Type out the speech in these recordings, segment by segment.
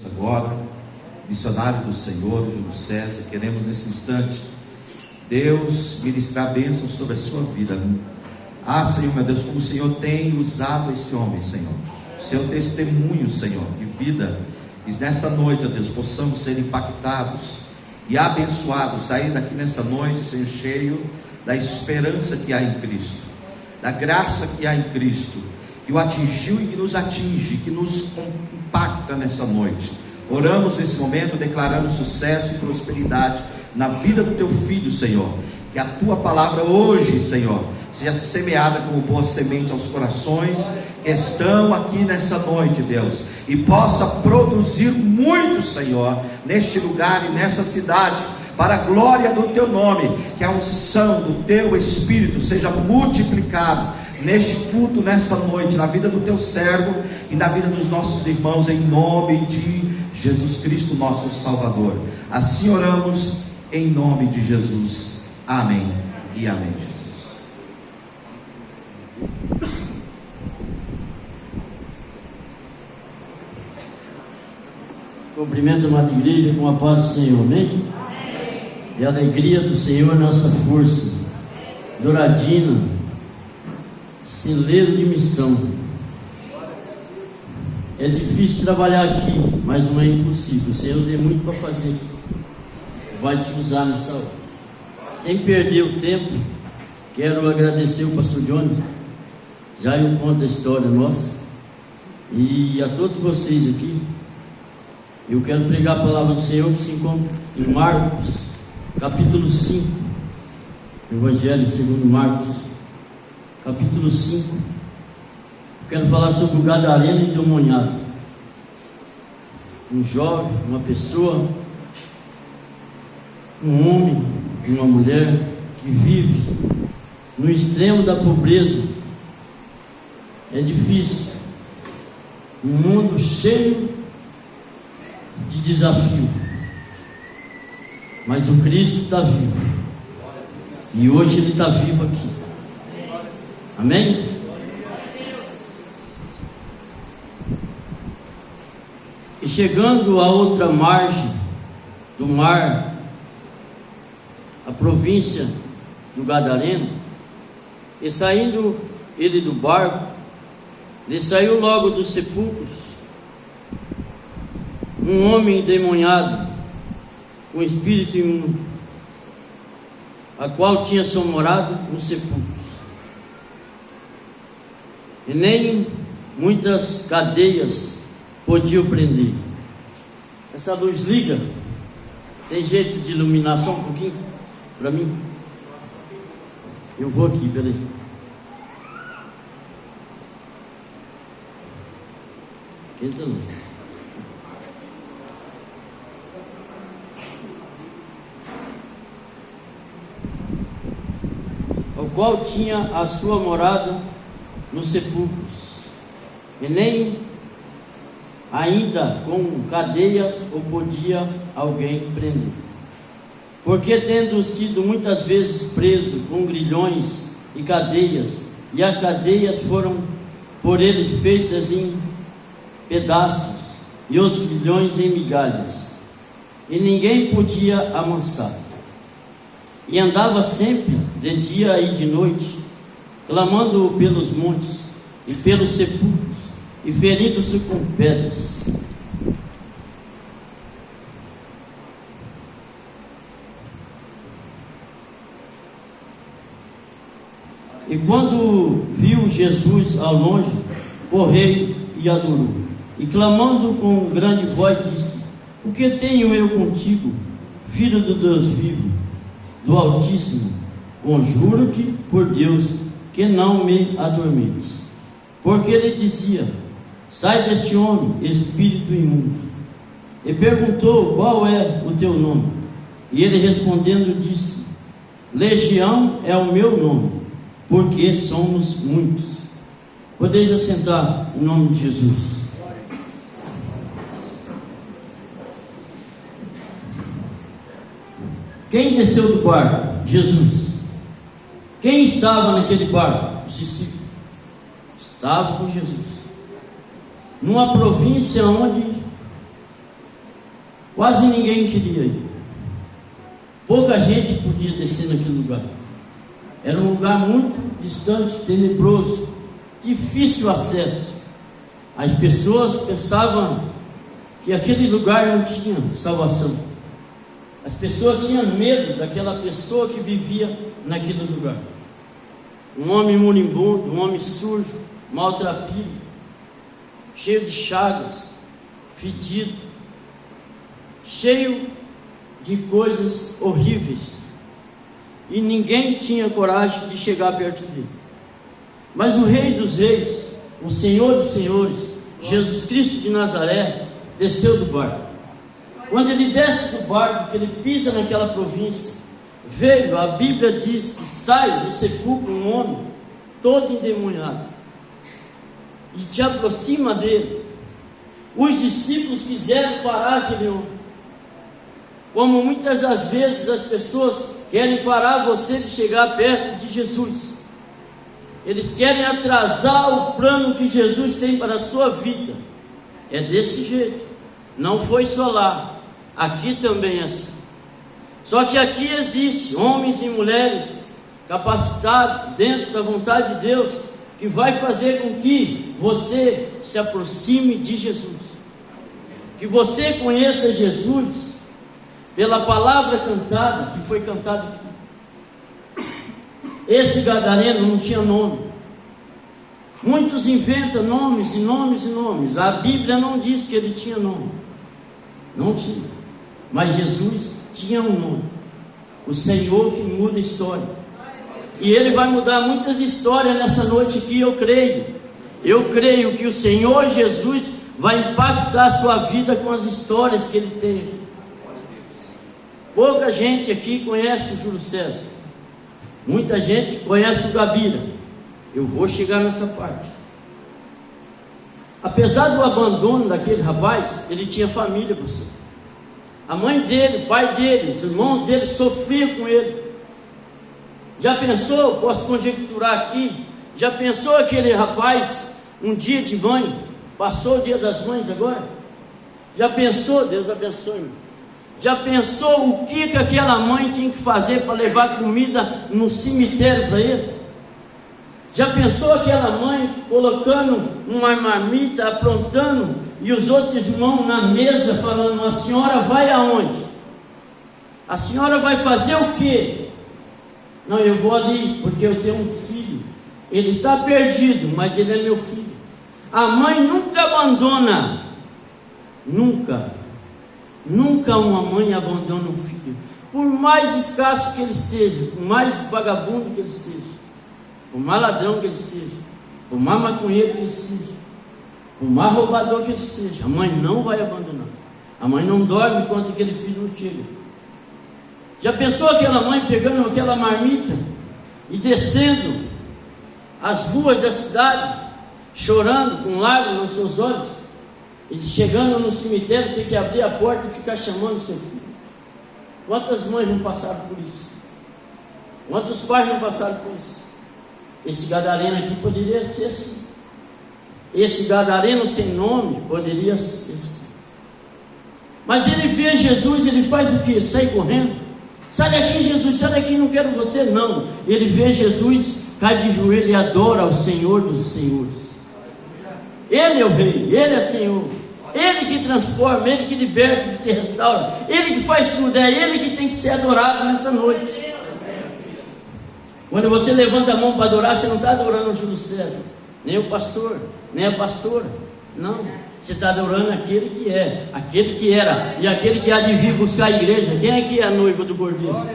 Agora, missionário do Senhor, Júlio César, queremos nesse instante, Deus, ministrar bênçãos sobre a sua vida. Senhor, meu Deus, como o Senhor tem usado esse homem, Senhor, seu testemunho, Senhor, de vida, e nessa noite, ó Deus, possamos ser impactados e abençoados, sair daqui nessa noite, Senhor, cheio da esperança que há em Cristo, da graça que há em Cristo, que o atingiu e que nos atinge, que nos impacta nessa noite. Oramos nesse momento, declarando sucesso e prosperidade na vida do teu filho, Senhor. Que a tua palavra hoje, Senhor, seja semeada como boa semente aos corações que estão aqui nessa noite, Deus, e possa produzir muito, Senhor, neste lugar e nessa cidade, para a glória do teu nome. Que a unção do teu Espírito seja multiplicado neste culto, nessa noite, na vida do teu servo e na vida dos nossos irmãos, em nome de Jesus Cristo, nosso Salvador. Assim oramos, em nome de Jesus. Amém e amém, Jesus. Cumprimento a amada igreja com a paz do Senhor, amém? E a alegria do Senhor é nossa força. Douradina, celeiro de missão. É difícil trabalhar aqui, mas não é impossível. O Senhor tem muito para fazer aqui, vai te usar nessa hora. Sem perder o tempo, quero agradecer o pastor Johnny. Já eu conto a história nossa, e a todos vocês aqui. Eu quero pregar a palavra do Senhor que se encontra em Marcos, capítulo 5, Evangelho segundo Marcos, capítulo 5. Quero falar sobre o gadareno endemoniado. Um jovem, uma pessoa, um homem e uma mulher que vive no extremo da pobreza. É difícil, um mundo cheio de desafio, mas o Cristo está vivo, e hoje Ele está vivo aqui, amém? E chegando à outra margem do mar, a província do Gadareno, e saindo ele do barco, ele saiu logo dos sepulcros um homem endemoniado, com espírito imundo, a qual tinha sua morada nos sepulcros, e nem muitas cadeias podiam prender. Essa luz liga. Tem jeito de iluminar só um pouquinho para mim? Eu vou aqui, peraí. Entra lá. O qual tinha a sua morada nos sepulcros, e nem ainda com cadeias ou podia alguém prender, porque tendo sido muitas vezes preso com grilhões e cadeias, e as cadeias foram por eles feitas em pedaços, e os grilhões em migalhas, e ninguém podia amansar. E andava sempre, de dia e de noite, clamando pelos montes e pelos sepulcros, e ferindo-se com pedras. E quando viu Jesus ao longe, correu e adorou, e clamando com grande voz disse: O que tenho eu contigo, filho do Deus vivo, do Altíssimo? Conjuro-te por Deus que não me atormentes. Porque ele dizia: Sai deste homem, espírito imundo. E perguntou: Qual é o teu nome? E ele respondendo disse: Legião é o meu nome, porque somos muitos. Podeis assentar em nome de Jesus. Quem desceu do barco? Jesus. Quem estava naquele barco? Os discípulos. Estavam com Jesus. Numa província onde Quase ninguém queria ir. Pouca gente podia descer naquele lugar. Era um lugar muito distante, tenebroso, difícil acesso. As pessoas pensavam que aquele lugar não tinha salvação. As pessoas tinham medo daquela pessoa que vivia naquele lugar. Um homem moribundo, um homem sujo, maltrapilho, cheio de chagas, fedido, cheio de coisas horríveis. E ninguém tinha coragem de chegar perto dele. Mas o Rei dos Reis, o Senhor dos Senhores, Jesus Cristo de Nazaré, desceu do barco. Quando ele desce do barco, que ele pisa naquela província, veio, a Bíblia diz que sai do sepulcro um homem todo endemoniado e te aproxima dele. Os discípulos quiseram parar aquele homem, como muitas das vezes as pessoas querem parar você de chegar perto de Jesus. Eles querem atrasar o plano que Jesus tem para a sua vida. É desse jeito. Não foi só lá, aqui também é assim. Só que aqui existe homens e mulheres capacitados dentro da vontade de Deus, que vai fazer com que você se aproxime de Jesus, que você conheça Jesus pela palavra cantada, que foi cantada aqui. Esse gadareno não tinha nome. Muitos inventam nomes e nomes e nomes. A Bíblia não diz que ele tinha nome. Não tinha. Mas Jesus tinha um nome. O Senhor que muda a história. E Ele vai mudar muitas histórias nessa noite aqui, eu creio. Eu creio que o Senhor Jesus vai impactar a sua vida com as histórias que Ele tem aqui. Pouca gente aqui conhece o Júlio César. Muita gente conhece o Gabira. Eu vou chegar nessa parte. Apesar do abandono daquele rapaz, ele tinha família, pastor. A mãe dele, o pai dele, os irmãos dele sofriam com ele. Já pensou, posso conjecturar aqui, já pensou aquele rapaz, um dia de mãe, passou o dia das mães agora? Já pensou, Deus abençoe, irmão. Já pensou o que aquela mãe tinha que fazer para levar comida no cemitério para ele? Já pensou aquela mãe colocando uma marmita, aprontando, e os outros irmãos na mesa falando: a senhora vai aonde? A senhora vai fazer o quê? Não, eu vou ali, porque eu tenho um filho. Ele está perdido, mas ele é meu filho. A mãe nunca abandona. Nunca uma mãe abandona um filho. Por mais escasso que ele seja, por mais vagabundo que ele seja, por mais ladrão que ele seja, por mais maconheiro que ele seja, por mais roubador que ele seja, a mãe não vai abandonar. A mãe não dorme enquanto aquele filho não chega. Já pensou aquela mãe pegando aquela marmita e descendo as ruas da cidade, chorando com lágrimas nos seus olhos, e chegando no cemitério ter que abrir a porta e ficar chamando seu filho? Quantas mães não passaram por isso? Quantos pais não passaram por isso? Esse gadareno aqui poderia ser assim. Esse gadareno sem nome poderia ser assim. Mas ele vê Jesus, ele faz o que? Ele sai correndo. Sai daqui, Jesus, sai daqui, não quero você. Não, ele vê Jesus, cai de joelho e adora ao Senhor dos Senhores. Ele é o Rei, Ele é o Senhor. Ele que transforma, Ele que liberta, Ele que restaura, Ele que faz tudo. É Ele que tem que ser adorado nessa noite. Quando você levanta a mão para adorar, você não está adorando o Júlio César, nem o pastor, nem a pastora. Não, você está adorando aquele que é, aquele que era e aquele que há de vir buscar a igreja. Quem é que é a noiva do Cordeiro?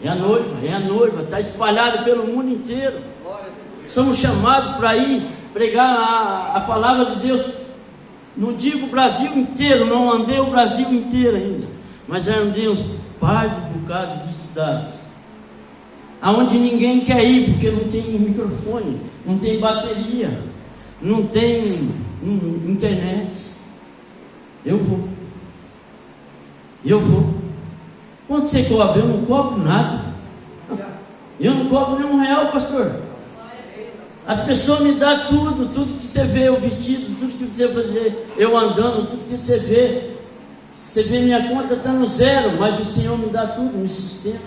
É a noiva, está espalhada pelo mundo inteiro. Somos chamados para ir pregar a palavra de Deus. Não digo o Brasil inteiro, não andei o Brasil inteiro ainda, mas já andei uns par de bocado de cidades, aonde ninguém quer ir, porque não tem microfone, não tem bateria, não tem internet. Eu vou. Quanto você cobra? Eu não cobro nada. Eu não cobro nem R$1, pastor. As pessoas me dão tudo, tudo que você vê, eu vestido, tudo que você fazer, eu andando, tudo que você vê minha conta está no zero, mas o Senhor me dá tudo, me sustenta,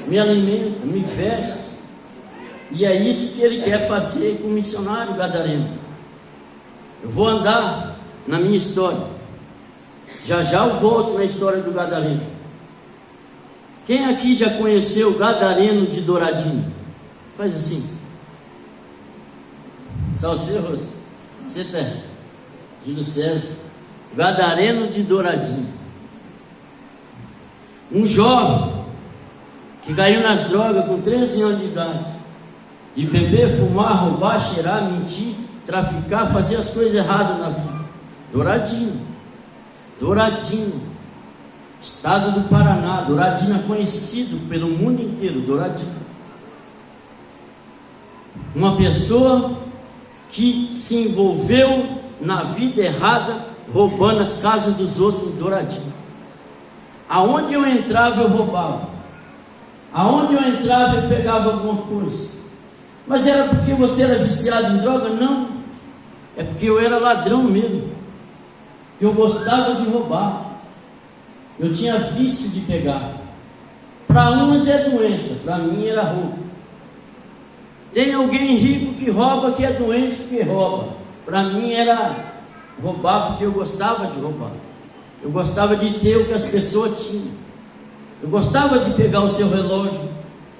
me alimenta, me veste. E é isso que Ele quer fazer com o missionário gadareno. Eu vou andar na minha história, já eu volto na história do gadareno. Quem aqui já conheceu o gadareno de Douradinho? Faz assim. Só você, Rosa? Você tá? Júlio César. Gadareno de Douradinho. Um jovem que caiu nas drogas com 13 anos de idade. De beber, fumar, roubar, cheirar, mentir, traficar, fazer as coisas erradas na vida. Douradinho. Douradinho. Estado do Paraná. Douradinho é conhecido pelo mundo inteiro. Douradinho. Uma pessoa que se envolveu na vida errada, roubando as casas dos outros em Douradinho. Aonde eu entrava, eu roubava. Aonde eu entrava, eu pegava alguma coisa. Mas era porque você era viciado em droga? Não. É porque eu era ladrão mesmo. Eu gostava de roubar. Eu tinha vício de pegar. Para uns é doença, para mim era roubo. Tem alguém rico que rouba, que é doente porque rouba. Para mim era roubar porque eu gostava de roubar. Eu gostava de ter o que as pessoas tinham. Eu gostava de pegar o seu relógio,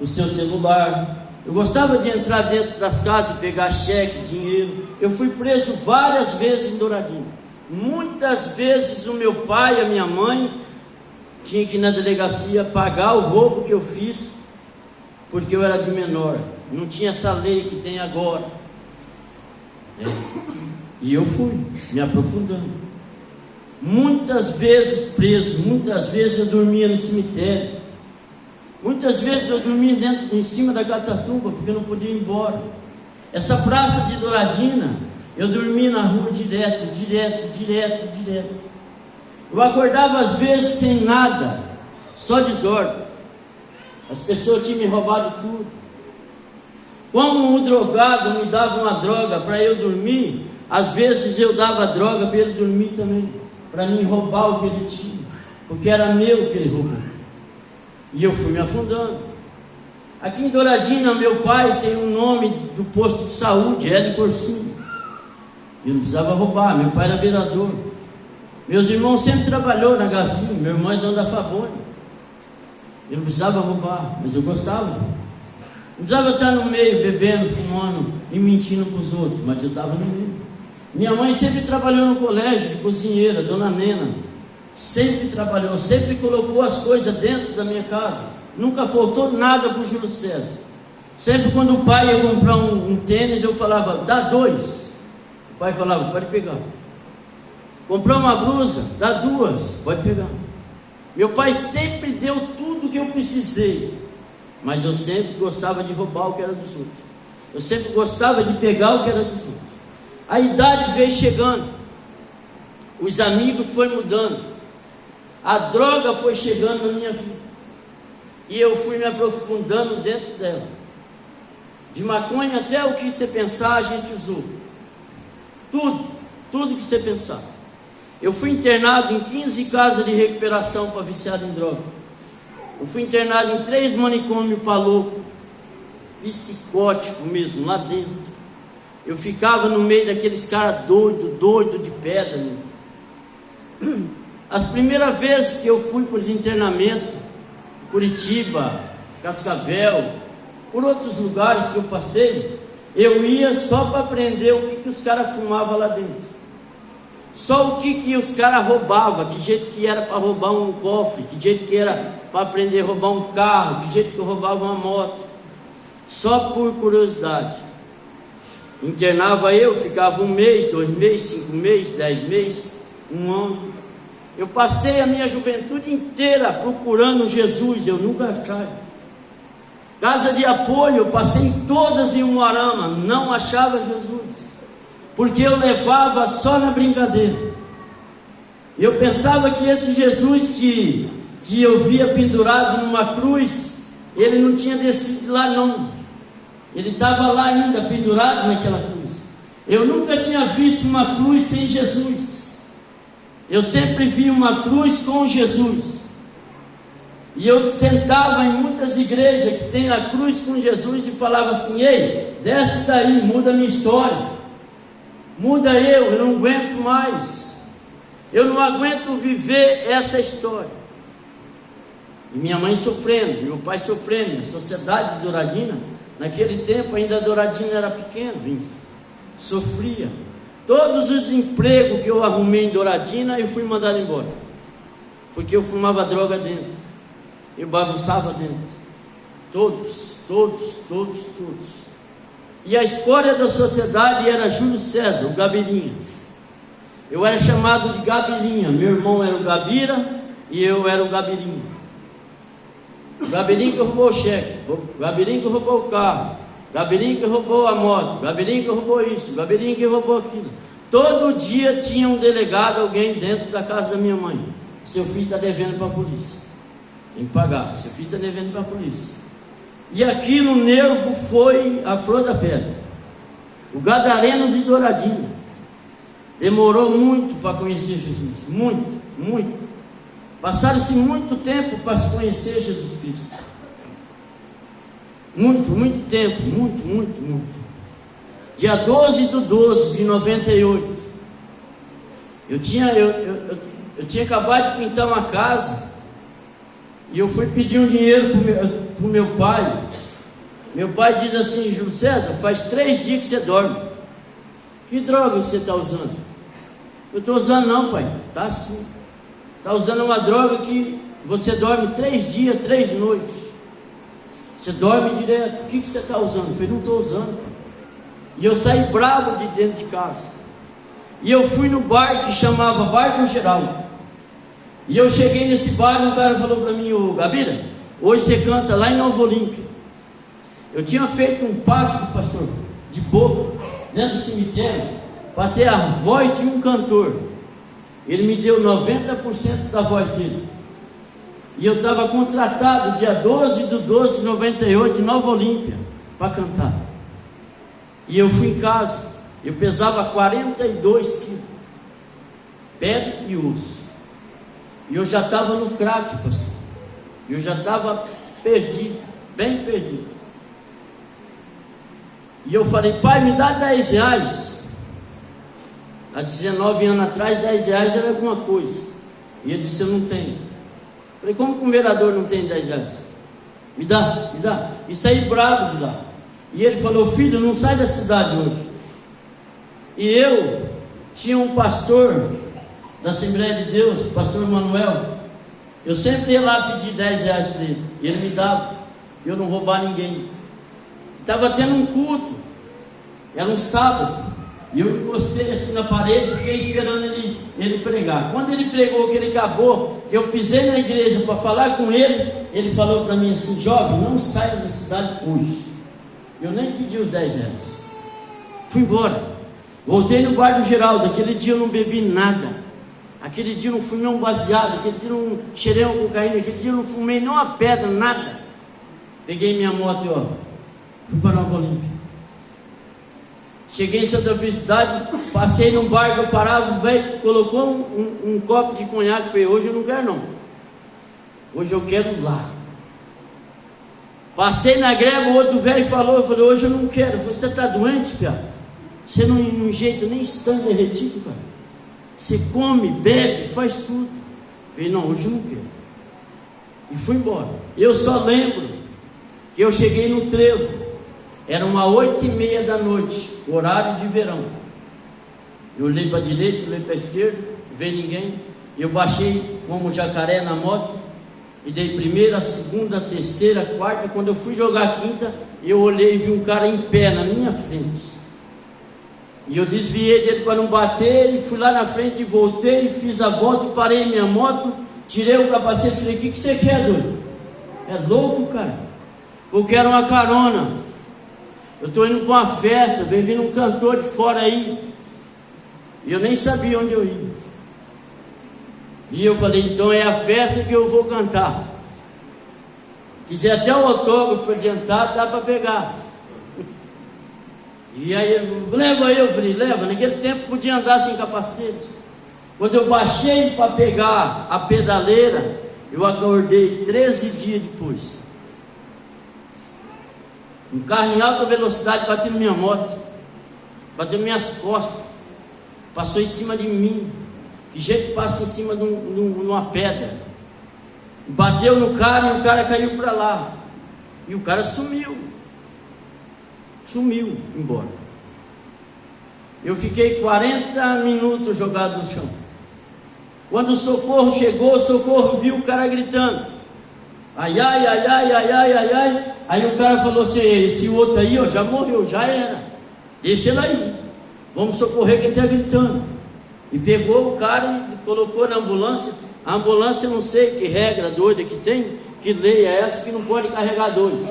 o seu celular. Eu gostava de entrar dentro das casas e pegar cheque, dinheiro. Eu fui preso várias vezes em Douradinho. Muitas vezes o meu pai e a minha mãe tinham que ir na delegacia pagar o roubo que eu fiz, porque eu era de menor. Não tinha essa lei que tem agora. E eu fui me aprofundando. Muitas vezes preso, muitas vezes eu dormia no cemitério. Muitas vezes eu dormia em cima da Catatumba, porque eu não podia ir embora. Essa praça de Douradina, eu dormia na rua direto. Eu acordava às vezes sem nada, só desordem. As pessoas tinham me roubado tudo. Como um drogado me dava uma droga para eu dormir, às vezes eu dava droga para ele dormir também, para mim roubar o que ele tinha, porque era meu que ele roubou. E eu fui me afundando. Aqui em Douradina, meu pai tem um nome do posto de saúde, Hélio Corsinho. Eu não precisava roubar, meu pai era vereador. Meus irmãos sempre trabalhou na Gazinha, meu irmão é dono da Fabone. Eu não precisava roubar, mas eu gostava. Não precisava estar no meio, bebendo, fumando e mentindo para os outros, mas eu estava no meio. Minha mãe sempre trabalhou no colégio de cozinheira, dona Nena. Sempre trabalhou, sempre colocou as coisas dentro da minha casa. Nunca faltou nada para o Júlio César. Sempre quando o pai ia comprar um tênis, eu falava, dá 2. O pai falava, pode pegar. Comprou uma blusa, dá 2, pode pegar. Meu pai sempre deu tudo que eu precisei, mas eu sempre gostava de roubar o que era dos outros. Eu sempre gostava de pegar o que era dos outros. A idade veio chegando, os amigos foram mudando, a droga foi chegando na minha vida, e eu fui me aprofundando dentro dela. De maconha até o que você pensar, a gente usou. Tudo que você pensar. Eu fui internado em 15 casas de recuperação para viciado em droga. Eu fui internado em 3 manicômios para louco, psicótico mesmo, lá dentro. Eu ficava no meio daqueles caras doido de pedra mesmo. As primeiras vezes que eu fui para os internamentos, Curitiba, Cascavel, por outros lugares que eu passei, eu ia só para aprender o que os caras fumavam lá dentro. Só o que os caras roubavam, que jeito que era para roubar um cofre, que jeito que era para aprender a roubar um carro, que jeito que eu roubava uma moto. Só por curiosidade. Internava eu, ficava 1 mês, 2 meses, 5 meses, 10 meses, 1 ano. Eu passei a minha juventude inteira procurando Jesus, eu nunca achava. Casa de apoio, eu passei em todas em Umuarama, não achava Jesus, porque eu levava só na brincadeira. Eu pensava que esse Jesus que eu via pendurado numa cruz, ele não tinha descido lá não. Ele estava lá ainda pendurado naquela cruz. Eu nunca tinha visto uma cruz sem Jesus. Eu sempre vi uma cruz com Jesus. E eu sentava em muitas igrejas que tem a cruz com Jesus e falava assim: ei, desce daí, muda a minha história, muda eu não aguento mais, eu não aguento viver essa história. E minha mãe sofrendo, meu pai sofrendo, a sociedade de Douradina, naquele tempo ainda a Douradina era pequena, sofria. Todos os empregos que eu arrumei em Douradina, eu fui mandado embora, porque eu fumava droga dentro, eu bagunçava dentro, todos. E a escolha da sociedade era Júlio César, o Gabirinha. Eu era chamado de Gabirinha, meu irmão era o Gabira e eu era o Gabirinha. O Gabirinha que roubou o cheque, o Gabirinha que roubou o carro, o Gabirinha que roubou a moto, o Gabirinha que roubou isso, o Gabirinha que roubou aquilo. Todo dia tinha um delegado, alguém dentro da casa da minha mãe. Seu filho está devendo para a polícia, tem que pagar, seu filho está devendo para a polícia. E aqui no nervo foi a flor da pedra. O gadareno de Douradina demorou muito para conhecer Jesus, muito. Passaram-se muito tempo para se conhecer Jesus Cristo. Muito tempo, muito. Dia 12/12 de 98, eu tinha acabado de pintar uma casa, e eu fui pedir um dinheiro para o meu pai. Meu pai diz assim: Júlio César, faz 3 dias que você dorme. Que droga você está usando? Eu estou usando não, pai. Está assim. Está usando uma droga que você dorme 3 dias, 3 noites. Você dorme direto. O que você está usando? Eu falei: não estou usando, pai. E eu saí bravo de dentro de casa. E eu fui no bar que chamava Bar do Geraldo. E eu cheguei nesse bar e um cara falou para mim: ô Gabira, hoje você canta lá em Nova Olímpia. Eu tinha feito um pacto, pastor, de boca, dentro do cemitério, para ter a voz de um cantor. Ele me deu 90% da voz dele. E eu estava contratado dia 12/12 de 98 em Nova Olímpia para cantar. E eu fui em casa, eu pesava 42 quilos, pele e osso. E eu já estava no crack, pastor. Eu já estava perdido, bem perdido. E eu falei: pai, me dá 10 reais. Há 19 anos atrás, 10 reais era alguma coisa. E ele disse: eu não tenho. Falei: como que um vereador não tem 10 reais? Me dá. E saí bravo de lá. E ele falou: filho, não sai da cidade hoje. E eu tinha um pastor da Assembleia de Deus, o pastor Manuel. Eu sempre ia lá pedir 10 reais para ele, e ele me dava, eu não roubar ninguém. Estava tendo um culto, era um sábado, e eu encostei assim na parede e fiquei esperando ele pregar. Quando ele pregou, que ele acabou, que eu pisei na igreja para falar com ele, ele falou para mim assim: jovem, não saia da cidade hoje. Eu nem pedi os 10 reais, fui embora. Voltei no Bar do Geraldo. Aquele dia eu não bebi nada, aquele dia eu não fumei um baseado, aquele dia eu não cheirei uma cocaína, aquele dia eu não fumei nem uma pedra, nada. Peguei minha moto e fui para Nova Olímpia. Cheguei em Santa Felicidade, passei num bar que eu parava, o velho colocou um copo de conhaque. Falei: hoje eu não quero não, hoje eu quero lá. Passei na greve, o outro velho falou, eu falei: hoje eu não quero. Você está doente, cara? Você não jeita nem estando derretido, cara. Você come, bebe, faz tudo. Eu falei: não, hoje eu não quero. E fui embora. Eu só lembro que eu cheguei no trevo, era uma 8:30 da noite, horário de verão. Eu olhei para a direita, olhei para a esquerda, não veio ninguém. Eu baixei como jacaré na moto e dei primeira, segunda, terceira, quarta. Quando eu fui jogar a quinta, eu olhei e vi um cara em pé na minha frente. E eu desviei dele para não bater, e fui lá na frente e voltei, fiz a volta e parei minha moto, tirei o capacete e falei: o que você quer, doido? É louco, cara? Eu quero uma carona. Eu estou indo para uma festa, vem vindo um cantor de fora aí. E eu nem sabia onde eu ia. E eu falei: então é a festa que eu vou cantar. Quiser até o autógrafo adiantado, dá para pegar. E aí ele, leva eu, falei, leva. Naquele tempo podia andar sem capacete. Quando eu baixei para pegar a pedaleira, eu acordei 13 dias depois. Um carro em alta velocidade bateu na minha moto, bateu nas minhas costas, passou em cima de mim. Que jeito que passa em cima de uma pedra. Bateu no cara e o cara caiu para lá. E o cara sumiu embora. Eu fiquei 40 minutos jogado no chão. Quando o socorro chegou, o socorro viu o cara gritando, ai, ai, ai, ai, ai, ai, ai, ai. Aí o cara falou assim, esse outro aí, ó, já morreu, já era, deixa ele aí, vamos socorrer quem está gritando. E pegou o cara e colocou na ambulância. A ambulância, não sei que regra doida que tem, que lei é essa que não pode carregar dois.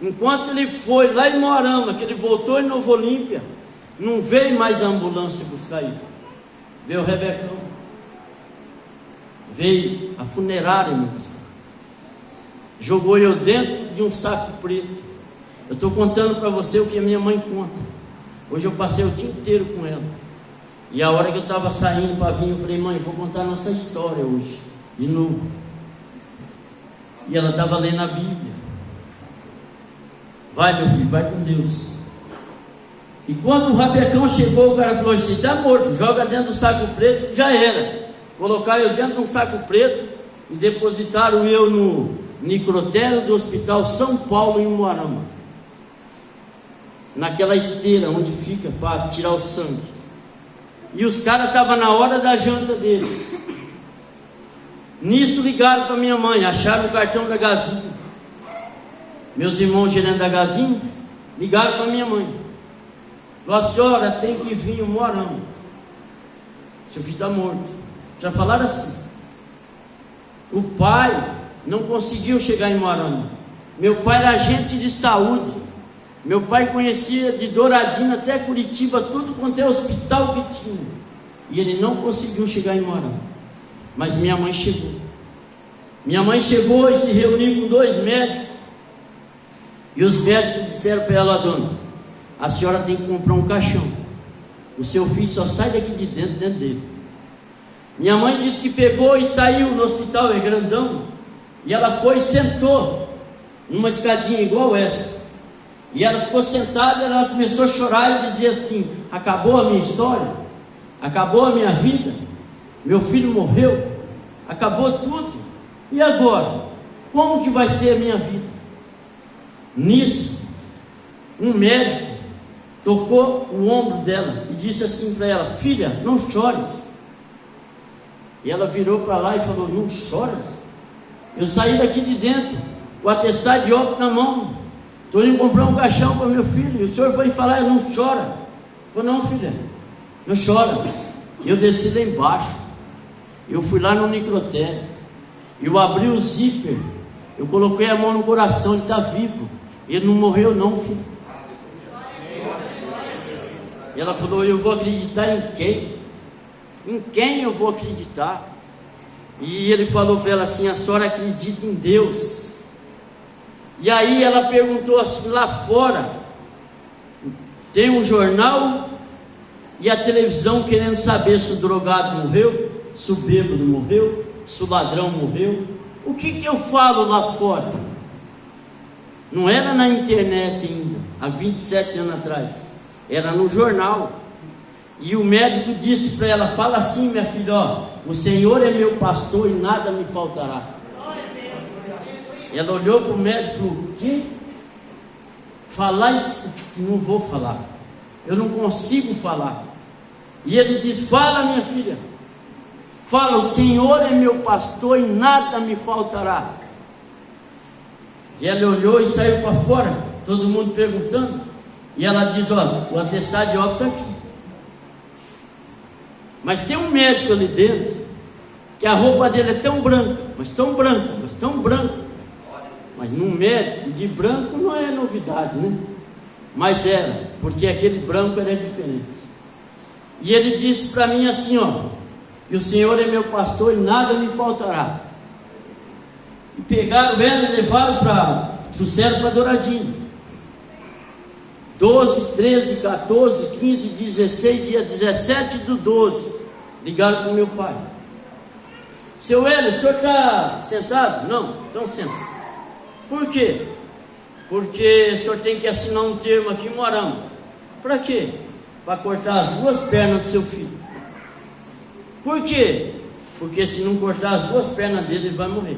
Enquanto ele foi lá em Moarama, que ele voltou em Nova Olímpia, não veio mais a ambulância buscar ele. Veio o Rebecão, veio a funerária me buscar, jogou eu dentro de um saco preto. Eu estou contando para você o que a minha mãe conta. Hoje eu passei o dia inteiro com ela, e a hora que eu estava saindo para vir, eu falei, mãe, vou contar a nossa história hoje, de novo. E ela estava lendo a Bíblia. Vai, meu filho, vai com Deus. E quando o Rabecão chegou, o cara falou, você está morto, joga dentro do saco preto, já era. Colocaram eu dentro de um saco preto e depositaram eu no necrotério do Hospital São Paulo, em Moarama, naquela esteira onde fica para tirar o sangue. E os caras estavam na hora da janta deles. Nisso ligaram para minha mãe, acharam o cartão da Gazinho. Meus irmãos gerentes da Gazinho ligaram para minha mãe. Falou, a senhora tem que vir em Moarama, seu filho está morto. Já falaram assim. O pai não conseguiu chegar em Moarama. Meu pai era agente de saúde. Meu pai conhecia de Douradina até Curitiba, tudo quanto é hospital que tinha. E ele não conseguiu chegar em Moarama. Mas minha mãe chegou. Minha mãe chegou e se reuniu com 2 médicos. E os médicos disseram para ela, dona, a senhora tem que comprar um caixão. O seu filho só sai daqui de dentro dele. Minha mãe disse que pegou e saiu no hospital, é grandão. E ela foi e sentou numa escadinha igual essa. E ela ficou sentada, ela começou a chorar e dizia assim, acabou a minha história, acabou a minha vida, meu filho morreu, acabou tudo, e agora? Como que vai ser a minha vida? Nisso, um médico tocou o ombro dela e disse assim para ela, filha, não chores. E ela virou para lá e falou, não choras? Eu saí daqui de dentro, com o atestado de óbito na mão, estou indo comprar um caixão para meu filho, e o senhor foi falar, não chora. Eu falei, não, filha, não chora. Eu desci lá embaixo, eu fui lá no necrotério, eu abri o zíper, eu coloquei a mão no coração, ele está vivo, ele não morreu não, filho. E ela falou, eu vou acreditar em quem? Em quem eu vou acreditar? E ele falou para ela assim, a senhora acredita em Deus? E aí ela perguntou assim, lá fora tem um jornal e a televisão querendo saber se o drogado morreu, se o bêbado morreu, se o ladrão morreu. O que eu falo lá fora? Não era na internet ainda, há 27 anos atrás, era no jornal. E o médico disse para ela, fala assim, minha filha, ó, o Senhor é meu pastor e nada me faltará. Ela olhou para o médico e falou, o quê? Falar isso? Não vou falar, eu não consigo falar. E ele disse, fala minha filha, fala, o Senhor é meu pastor e nada me faltará. E ela olhou e saiu para fora, todo mundo perguntando, e ela diz, ó, o atestado de óbito está aqui. Mas tem um médico ali dentro, que a roupa dele é tão branca, mas tão branca, mas tão branca. Mas num médico de branco não é novidade, né? Mas era, porque aquele branco era diferente. E ele disse para mim assim, ó, que o Senhor é meu pastor e nada me faltará. E pegaram ela e levaram trouxeram para Douradina. 12, 13, 14, 15, 16, dia 17/12, ligaram para o meu pai. Seu Hélio, o senhor está sentado? Não, então senta. Por quê? Porque o senhor tem que assinar um termo aqui, moramos. Para quê? Para cortar as 2 pernas do seu filho. Por quê? Porque se não cortar as 2 pernas dele, ele vai morrer.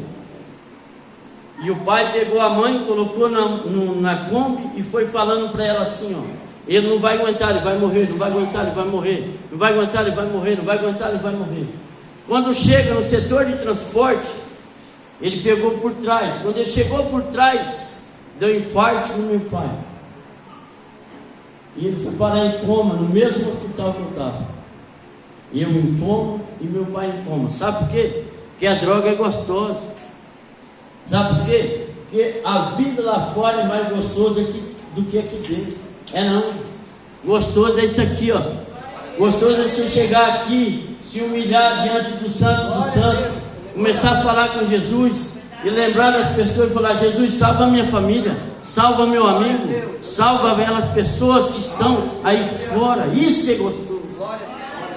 E o pai pegou a mãe, colocou na Kombi e foi falando para ela assim, ó: ele não vai aguentar, ele vai morrer, não vai aguentar, ele vai morrer, não vai aguentar, ele vai morrer, não vai aguentar, ele vai morrer. Quando chega no setor de transporte, ele pegou por trás. Quando ele chegou por trás, deu infarto no meu pai. E ele foi parar em coma, no mesmo hospital que eu estava. Eu em coma e meu pai em coma. Sabe por quê? Porque a droga é gostosa. Sabe por quê? Porque a vida lá fora é mais gostosa do que aqui dentro. É não. Gostoso é isso aqui, ó. Gostoso é você chegar aqui, se humilhar diante do santo, começar a falar com Jesus e lembrar das pessoas e falar: Jesus, salva a minha família, salva meu amigo, salva aquelas pessoas que estão aí fora. Isso é gostoso.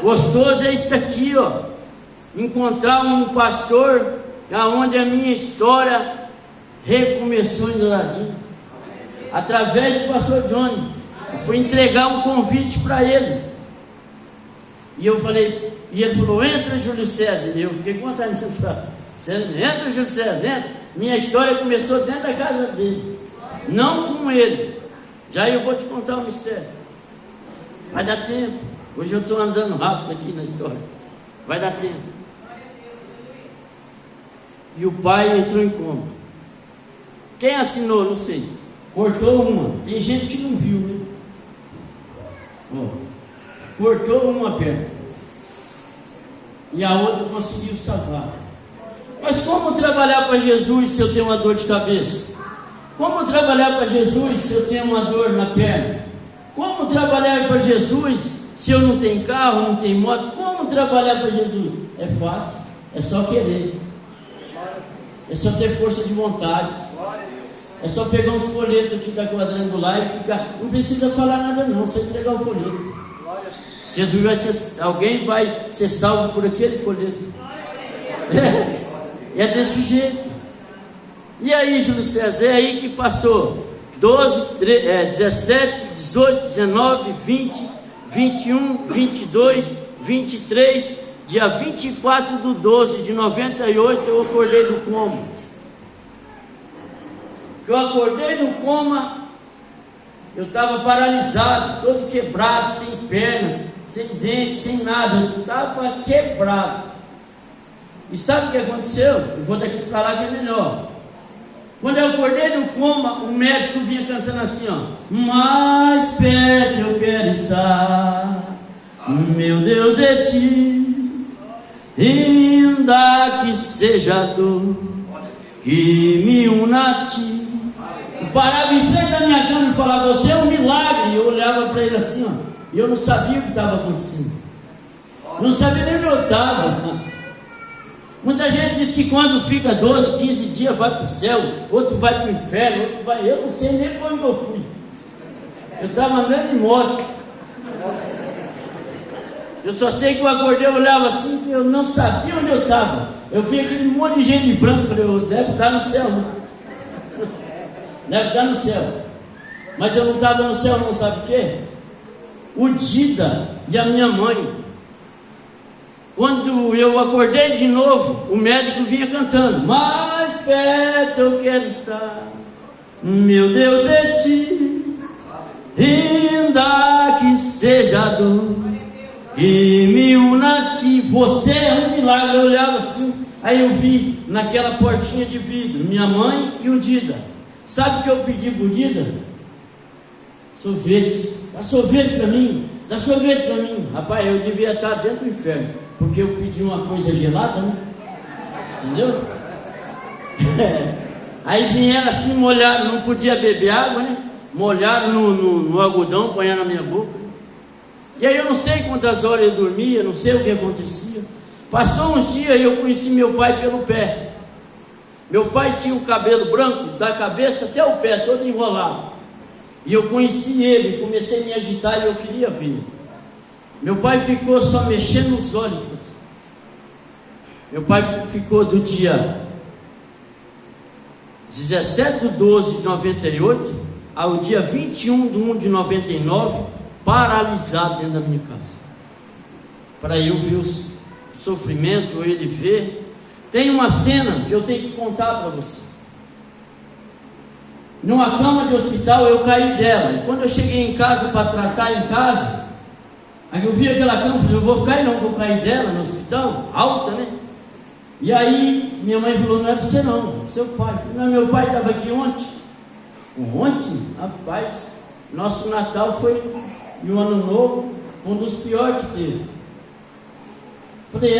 Gostoso é isso aqui, ó. Encontrar um pastor aonde a minha história recomeçou em Douradinho, através do pastor Johnny. Eu fui entregar um convite para ele. E eu falei, e ele falou: entra, Júlio César. E eu fiquei com vontade de entrar. Entra, Júlio César, entra. Minha história começou dentro da casa dele, não com ele. Já eu vou te contar um mistério. Vai dar tempo. Hoje eu estou andando rápido aqui na história. Vai dar tempo. E o pai entrou em coma. Quem assinou? Não sei. Cortou uma. Tem gente que não viu, né? Cortou uma perna e a outra conseguiu salvar. Mas como trabalhar para Jesus se eu tenho uma dor de cabeça? Como trabalhar para Jesus se eu tenho uma dor na perna? Como trabalhar para Jesus se eu não tenho carro, não tenho moto? Como trabalhar para Jesus? É fácil, é só querer, é só ter força de vontade, é só pegar uns folhetos aqui da quadrangular e ficar. Não precisa falar nada não, só entregar o folheto. Jesus vai ser, alguém vai ser salvo por aquele folheto. É desse jeito. E aí, Júlio César, é aí que passou 12, 17, 18, 19, 20, 21, 22, 23, dia 24/12 de 98, eu acordei do coma. Eu acordei do coma, eu estava paralisado, todo quebrado, sem perna, sem dente, sem nada, eu estava quebrado. E sabe o que aconteceu? Eu vou daqui para lá que é melhor. Quando eu acordei do coma, o médico vinha cantando assim, ó: mais perto eu quero estar, meu Deus, de ti, ainda que seja dor que me una a ti. Eu parava em frente da minha cama e falava: você é um milagre. E eu olhava para ele assim, ó, e eu não sabia o que estava acontecendo. Eu não sabia nem onde eu estava. Muita gente diz que quando fica 12, 15 dias vai para o céu, outro vai para o inferno, outro vai. Eu não sei nem para onde eu fui. Eu estava andando de moto. Eu só sei que eu acordei, eu olhava assim, eu não sabia onde eu estava. Eu vi aquele monte de gente de branco, falei: eu deve estar no céu, né? Deve estar no céu. Mas eu não estava no céu, não, sabe o quê? O Dida e a minha mãe. Quando eu acordei de novo, o médico vinha cantando: mais perto eu quero estar, meu Deus, de ti, ainda que seja dor que me una a ti. Você é um milagre. Eu olhava assim, aí eu vi naquela portinha de vidro minha mãe e o Dida. Sabe o que eu pedi pro Dida? Sorvete. Dá sorvete para mim, dá sorvete para mim. Rapaz, eu devia estar dentro do inferno, porque eu pedi uma coisa gelada, né? Entendeu? Aí vieram assim, molharam, não podia beber água, né? Molharam no algodão, põeram na minha boca. E aí eu não sei quantas horas eu dormia, não sei o que acontecia. Passou uns dias e eu conheci meu pai pelo pé. Meu pai tinha o cabelo branco da cabeça até o pé, todo enrolado. E eu conheci ele, comecei a me agitar e eu queria ver. Meu pai ficou só mexendo os olhos. Meu pai ficou do dia 17/12/98 ao dia 21/1/99, paralisado dentro da minha casa, para eu ver o sofrimento, ele ver. Tem uma cena que eu tenho que contar para você. Numa cama de hospital, eu caí dela, e quando eu cheguei em casa para tratar em casa, aí eu vi aquela cama e falei, eu vou ficar aí não, vou cair dela no hospital, alta, né? E aí minha mãe falou, não é para você não, é seu pai. Eu falei, não, meu pai estava aqui ontem. Ontem? Rapaz, nosso Natal foi, e o Ano Novo foi um dos piores que teve. Eu falei,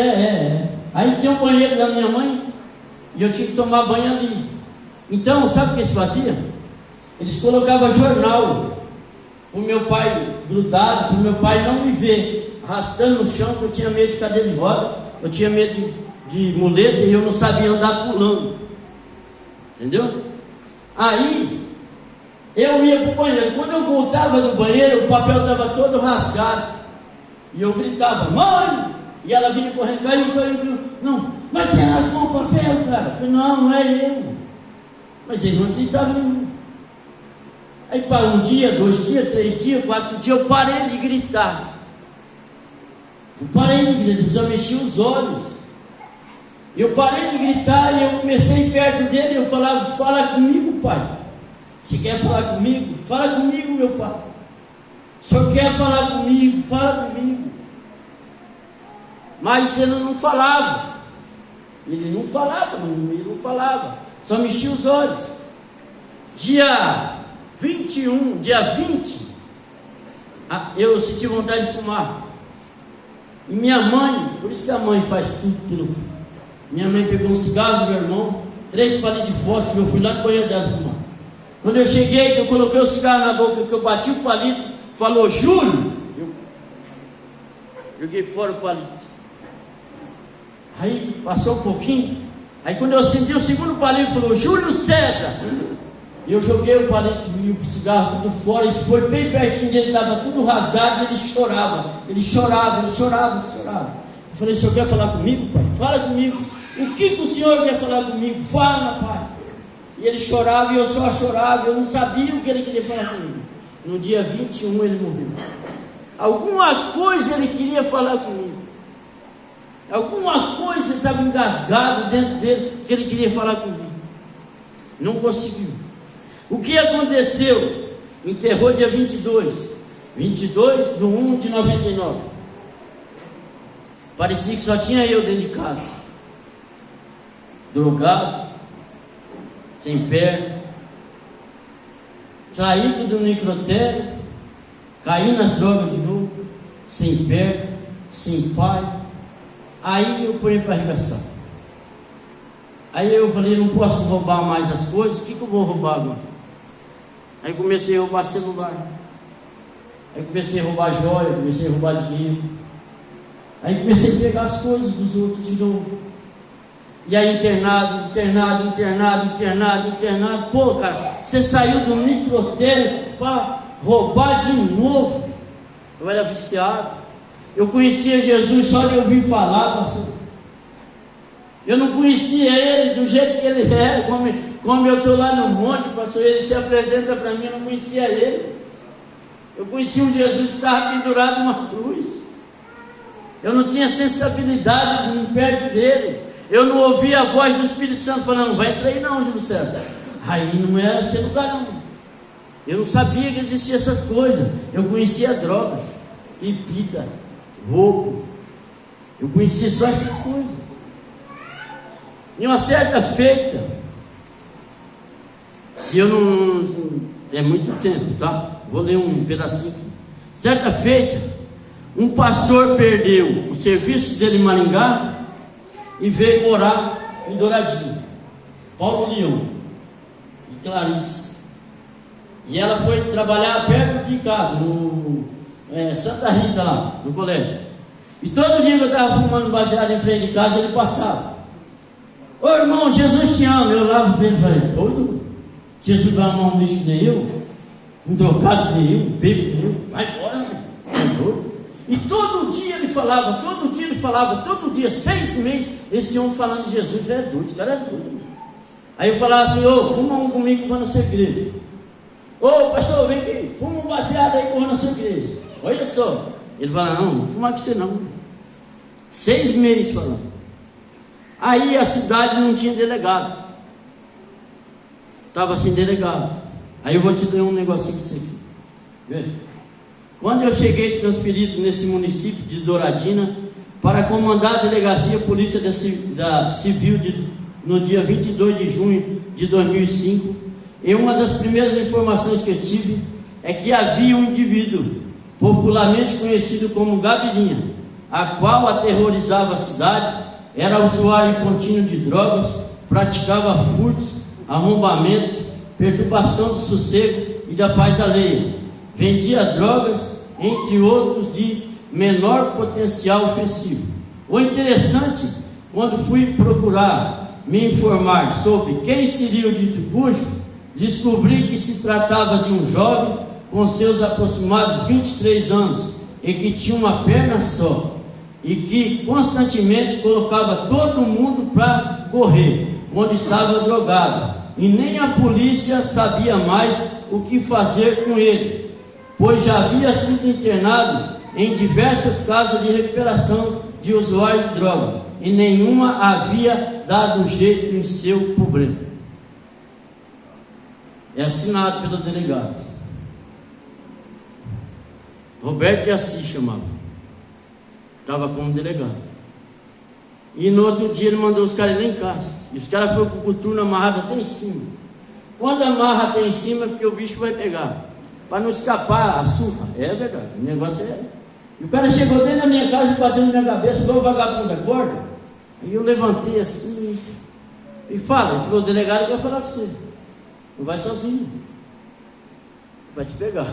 Aí tem um banheiro da minha mãe, e eu tinha que tomar banho ali. Então, sabe o que eles faziam? Eles colocavam jornal para o meu pai grudado, para o meu pai não me ver arrastando no chão, porque eu tinha medo de cadeira de roda, eu tinha medo de muleta e eu não sabia andar pulando. Entendeu? Aí, eu ia para o banheiro. Quando eu voltava do banheiro, o papel estava todo rasgado. E eu gritava, mãe! E ela vinha correndo, caiu. Não, mas você rasgou o papel, cara. Eu falei, não é eu. Mas ele não acreditava em mim. Aí para 1 dia, 2 dias, 3 dias, 4 dias, eu parei de gritar. Só mexi os olhos. Eu parei de gritar e eu comecei perto dele, eu falava, fala comigo, pai. Se quer falar comigo, fala comigo, meu pai. O senhor quer falar comigo, fala comigo. Mas ele não falava. Ele não falava. Só mexia os olhos. Dia 20, eu senti vontade de fumar. E minha mãe, por isso que a mãe faz tudo pelo filho. Minha mãe pegou um cigarro do meu irmão, 3 palitos de fósforo, eu fui lá no banheiro dela fumar. Quando eu cheguei, eu coloquei o cigarro na boca, que eu bati o palito, falou, Júlio! Eu joguei fora o palito. Aí passou um pouquinho, aí quando eu acendi o segundo palito, falou, Júlio César! E eu joguei o palito e o cigarro tudo fora, e foi bem pertinho dele, estava tudo rasgado, e ele chorava. Eu falei, o senhor quer falar comigo, pai? Fala comigo. O que o senhor quer falar comigo? Fala, pai. E ele chorava e eu só chorava, eu não sabia o que ele queria falar comigo. No dia 21 ele morreu. Alguma coisa ele queria falar comigo. Alguma coisa estava engasgado dentro dele que ele queria falar comigo. Não conseguiu. O que aconteceu? Enterrou dia 22/1/99. Parecia que só tinha eu dentro de casa. Drogado, sem perna, saído do necrotério, caí nas drogas de novo, sem perna, sem pai. Aí eu ponho para arregaçar. Aí eu falei, não posso roubar mais as coisas, o que eu vou roubar agora? Aí comecei a roubar celular, aí comecei a roubar joia, comecei a roubar dinheiro, aí comecei a pegar as coisas dos outros de novo. E aí internado. Pô, cara, você saiu do microtério para roubar de novo. Eu era viciado. Eu conhecia Jesus só de ouvir falar, pastor. Eu não conhecia ele do jeito que ele é, como eu estou lá no monte, pastor, ele se apresenta para mim, eu não conhecia ele. Eu conhecia um Jesus que estava pendurado numa cruz. Eu não tinha sensibilidade de ir perto dele. Eu não ouvia a voz do Espírito Santo falando, não vai entrar aí não, Júlio César. Aí não era esse lugar não. Eu não sabia que existiam essas coisas. Eu conhecia drogas, bebida, roubo. Eu conhecia só essas coisas. Em uma certa feita, se eu não... é muito tempo, tá? Vou ler um pedacinho. Certa feita, um pastor perdeu o serviço dele em Maringá e veio morar em Douradinho. Paulo Leão e Clarice. E ela foi trabalhar perto de casa, no Santa Rita lá, no colégio. E todo dia que eu estava fumando baseado em frente de casa, ele passava. Ô irmão, Jesus te ama. Eu lavo para ele e falei, doido? Jesus vai amar um bicho que nem eu? um drogado nenhum, um bêbado nenhum, vai embora, é doido. E todo dia ele falava, todo dia, 6 meses, esse homem falando de Jesus, é doido, esse cara é doido. Aí eu falava assim, ô, fuma um comigo, vou na sua igreja. Ô, pastor, vem aqui, fuma um baseado aí, vou na sua igreja. Olha só. Ele falava, não vou fumar com você não. 6 meses falando. Aí a cidade não tinha delegado. Estava sem delegado. Aí eu vou te dar um negocinho para você aqui. Vê? Quando eu cheguei transferido nesse município de Douradina para comandar a delegacia polícia da Civil no dia 22 de junho de 2005, e uma das primeiras informações que eu tive é que havia um indivíduo, popularmente conhecido como Gabirinha, a qual aterrorizava a cidade, era usuário contínuo de drogas, praticava furtos, arrombamentos, perturbação do sossego e da paz alheia, vendia drogas, entre outros de menor potencial ofensivo. O interessante, quando fui procurar me informar sobre quem seria o dito cujo, descobri que se tratava de um jovem com seus aproximados 23 anos e que tinha uma perna só e que constantemente colocava todo mundo para correr quando estava drogado, e nem a polícia sabia mais o que fazer com ele, pois já havia sido internado em diversas casas de recuperação de usuários de droga e nenhuma havia dado jeito em seu problema. É assinado pelo delegado Roberto de Assis, chamava, estava como delegado. E no outro dia ele mandou os caras lá em casa, e os caras foram com o coturno amarrado até em cima. Quando amarra até em cima, é porque o bicho vai pegar, para não escapar a surra. É verdade, o negócio é. E o cara chegou dentro da minha casa e bateu na minha cabeça, igual o vagabundo da corda. E eu levantei assim e fala, ele falou, o delegado vai falar com você, não vai sozinho, vai te pegar,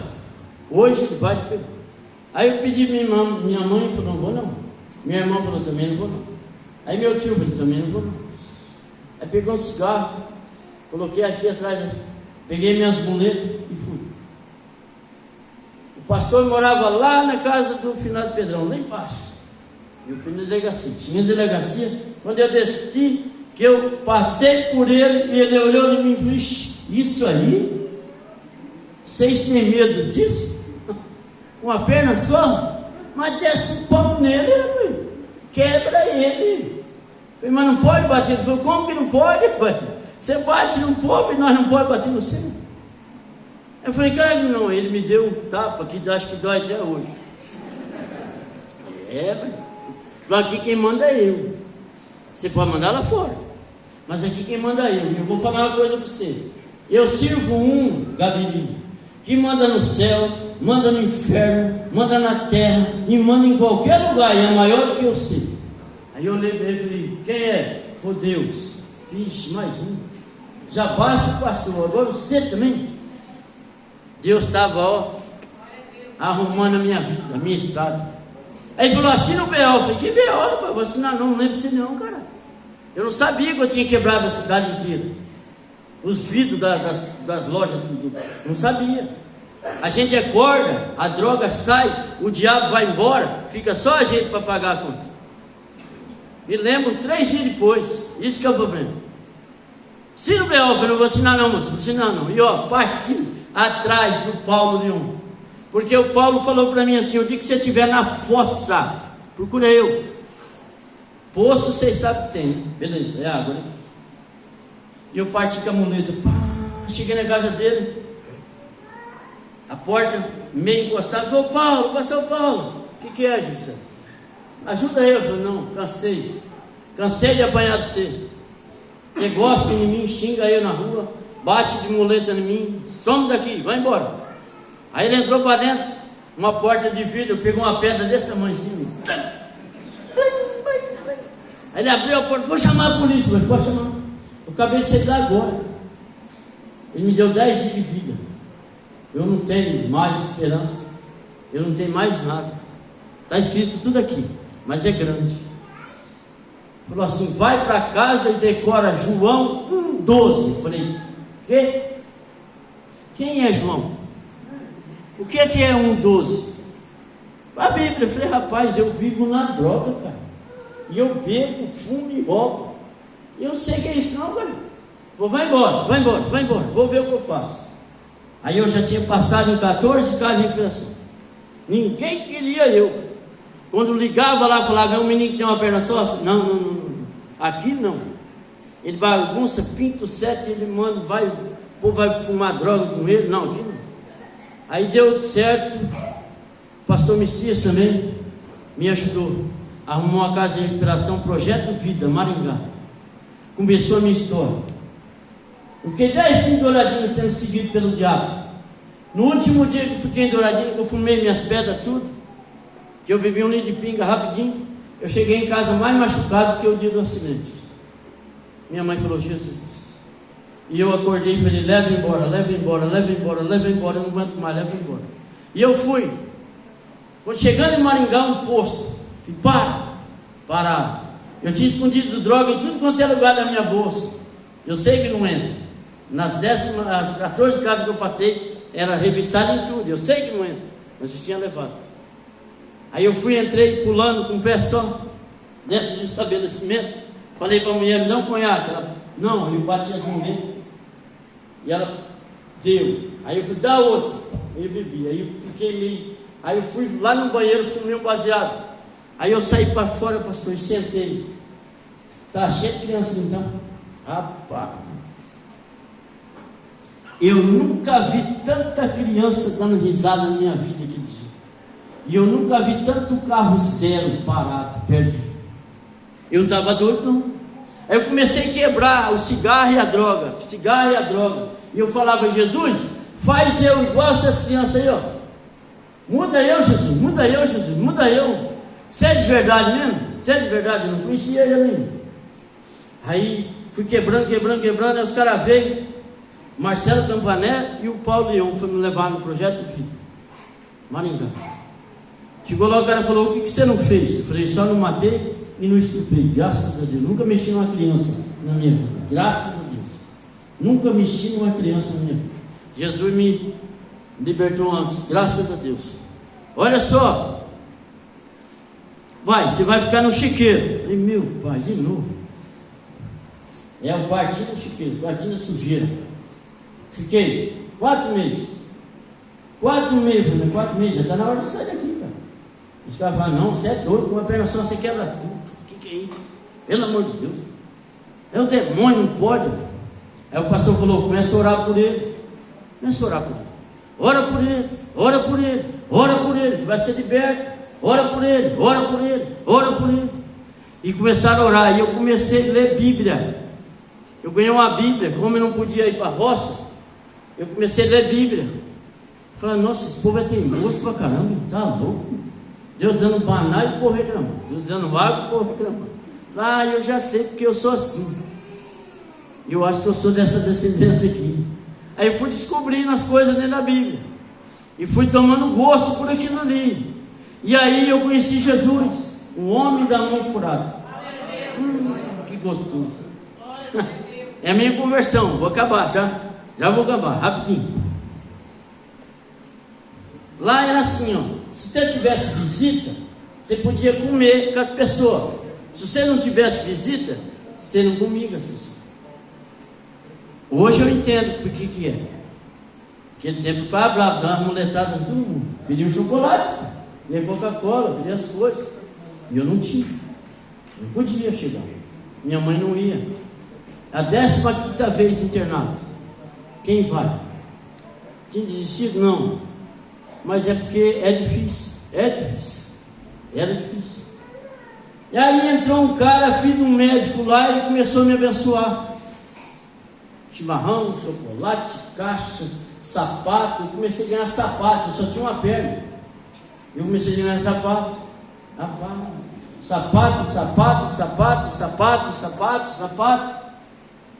hoje ele vai te pegar. Aí eu pedi minha mãe falou, não vou não. Minha irmã falou, também não vou não. Aí meu tio falou, também não vou não. Aí pegou um cigarro, coloquei aqui atrás, peguei minhas muletas e fui. O pastor morava lá na casa do finado Pedrão, lá embaixo. Eu fui na delegacia, tinha delegacia. Quando eu desci, que eu passei por ele, e ele olhou em mim e falou, isso aí? Vocês têm medo disso? Uma perna só? Mas desce um pão nele, quebra ele. Eu falei, mas não pode bater. Ele falou, como que não pode, pai? Você bate no pobre, nós não podemos bater no seu. Eu falei, cara, não. Ele me deu um tapa que acho que dói até hoje. Velho. Aqui quem manda é eu. Você pode mandar lá fora, mas aqui quem manda é eu. Eu vou falar uma coisa para você. Eu sirvo um Gabirinho que manda no céu, manda no inferno, manda na terra e manda em qualquer lugar, e é maior do que eu sei. Aí eu lembrei e falei, quem é? Foi Deus. Vixe, mais um. Já basta o pastor, agora você também. Deus estava arrumando a minha vida, a minha estrada. Aí ele falou, assina o B.O. Eu falei, que B.O., rapaz? Vou assinar não lembro se não, cara. Eu não sabia que eu tinha quebrado a cidade inteira. Os vidros das lojas, tudo. Não sabia. A gente acorda, a droga sai, o diabo vai embora, fica só a gente para pagar a conta. Me lembro 3 dias depois. Isso que é o problema. Assina o B.O. Eu falei, não vou assinar não, moço, não vou assinar não. E ó, parti atrás do Paulo Leão. Porque o Paulo falou para mim assim, o dia que você estiver na fossa, procura eu. Poço vocês sabem que tem, né? Beleza, é água, né? E eu parti com a muleta, cheguei na casa dele, a porta meio encostada, falou, Paulo, pastor Paulo, o que é, José? Ajuda eu. Eu falei, não, cansei de apanhar de você. Você gosta de mim, xinga eu na rua, bate de muleta em mim, some daqui, vai embora. Aí ele entrou para dentro, uma porta de vidro, pegou uma pedra desse tamanho assim. Aí ele abriu a porta, vou chamar a polícia. Mas pode chamar. Eu acabei de sair lá agora. Ele me deu 10 dias de vida. Eu não tenho mais esperança. Eu não tenho mais nada. Está escrito tudo aqui, mas é grande. Falou assim, vai para casa e decora João 1,12. Eu falei, quê? Quem é João? O que é 1,12? A Bíblia. Eu falei, rapaz, eu vivo na droga, cara. E eu bebo, fumo e roubo. E eu não sei o que é isso não, cara. Vai embora. Vou ver o que eu faço. Aí eu já tinha passado em 14 casas de recuperação. Ninguém queria eu. Quando ligava lá, falava, é um menino que tem uma perna só? Não. Aqui não. Ele bagunça, pinta o sete, ele manda, o povo vai fumar droga com ele. Não, aqui não. Aí deu certo. O pastor Messias também me ajudou. Arrumou uma casa de recuperação, Projeto Vida, Maringá. Começou a minha história. Eu fiquei 10 dias em Douradina sendo seguido pelo diabo. No último dia que eu fiquei em Douradina, que eu fumei minhas pedras tudo, que eu bebi 1 litro de pinga rapidinho, eu cheguei em casa mais machucado que o dia do acidente. Minha mãe falou, Jesus. E eu acordei e falei, leva embora, eu não aguento mais, leva embora. E eu fui. Quando chegando em Maringá, um posto, parado. Eu tinha escondido droga em tudo quanto é lugar da minha bolsa. Eu sei que não entra. As 14 casas que eu passei, era revistado em tudo. Eu sei que não entra, mas eu tinha levado. Aí eu entrei pulando com o pé só, dentro do estabelecimento. Falei para a mulher, me dá um conhaque. Ela, não, eu bati as mãos dentro. E ela deu. Aí eu falei, dá outro. Aí eu bebi. Aí eu fiquei meio. Aí eu fui lá no banheiro, fumei um baseado. Aí eu saí para fora, pastor, e sentei. Tá cheio de crianças então. Rapaz, eu nunca vi tanta criança dando risada na minha vida aquele dia. E eu nunca vi tanto carro zero parado, perdido. Eu não estava doido não. Aí eu comecei a quebrar o cigarro e a droga. E eu falava, Jesus, faz eu igual essas crianças aí, ó. Muda eu, Jesus. Você é de verdade mesmo? Eu não conhecia ele ainda. Aí fui quebrando, aí os caras veio, Marcelo Campané e o Paulo Leão, foi me levar no Projeto Vida, Maringá. Chegou lá, o cara falou, o que você não fez? Eu falei, só não matei e não estuprei, graças a Deus. Nunca mexi numa criança na minha vida, graças a Deus. Nunca mexi numa criança na minha vida. Jesus me libertou antes, graças a Deus. Olha só, você vai ficar no chiqueiro. Eu falei, meu pai, de novo. É o quartinho do chiqueiro, quartinho da sujeira. Fiquei 4 meses. 4 meses, já está na hora de sair daqui, cara. Os caras falam, não, você é doido, com uma perna só você quebra tudo. O que é isso? Pelo amor de Deus. É um demônio, não pode. Aí o pastor falou, começa a orar por ele. Ora por ele, que vai ser liberto. Ora por ele. E começaram a orar. E eu comecei a ler Bíblia. Eu ganhei uma Bíblia. Como eu não podia ir para a roça, eu comecei a ler Bíblia. Falei, nossa, esse povo é teimoso pra caramba, tá louco. Deus dando maná e o povo reclamando. Deus dando água e o povo reclamando. Eu já sei porque eu sou assim. Eu acho que eu sou dessa descendência aqui. Aí eu fui descobrindo as coisas dentro da Bíblia. E fui tomando gosto por aquilo ali. E aí eu conheci Jesus, o homem da mão furada. Que gostoso. É a minha conversão. Vou acabar, já vou acabar, rapidinho. Lá era assim, ó. Se você tivesse visita, você podia comer com as pessoas. Se você não tivesse visita, você não comia com as pessoas. Hoje eu entendo por que é. Aquele tempo para blá, uma moletada todo mundo. Pedia um chocolate, pedia Coca-Cola, pedia as coisas. E eu não tinha. Não podia chegar. Minha mãe não ia. A 15ª vez internado. Quem vai? Tinha desistido? Não. Mas é porque é difícil. Era difícil. E aí entrou um cara, filho de um médico lá, e começou a me abençoar. Chimarrão, chocolate, caixas, sapato. Eu comecei a ganhar sapato, eu só tinha uma perna. Eu comecei a ganhar sapato. Sapato.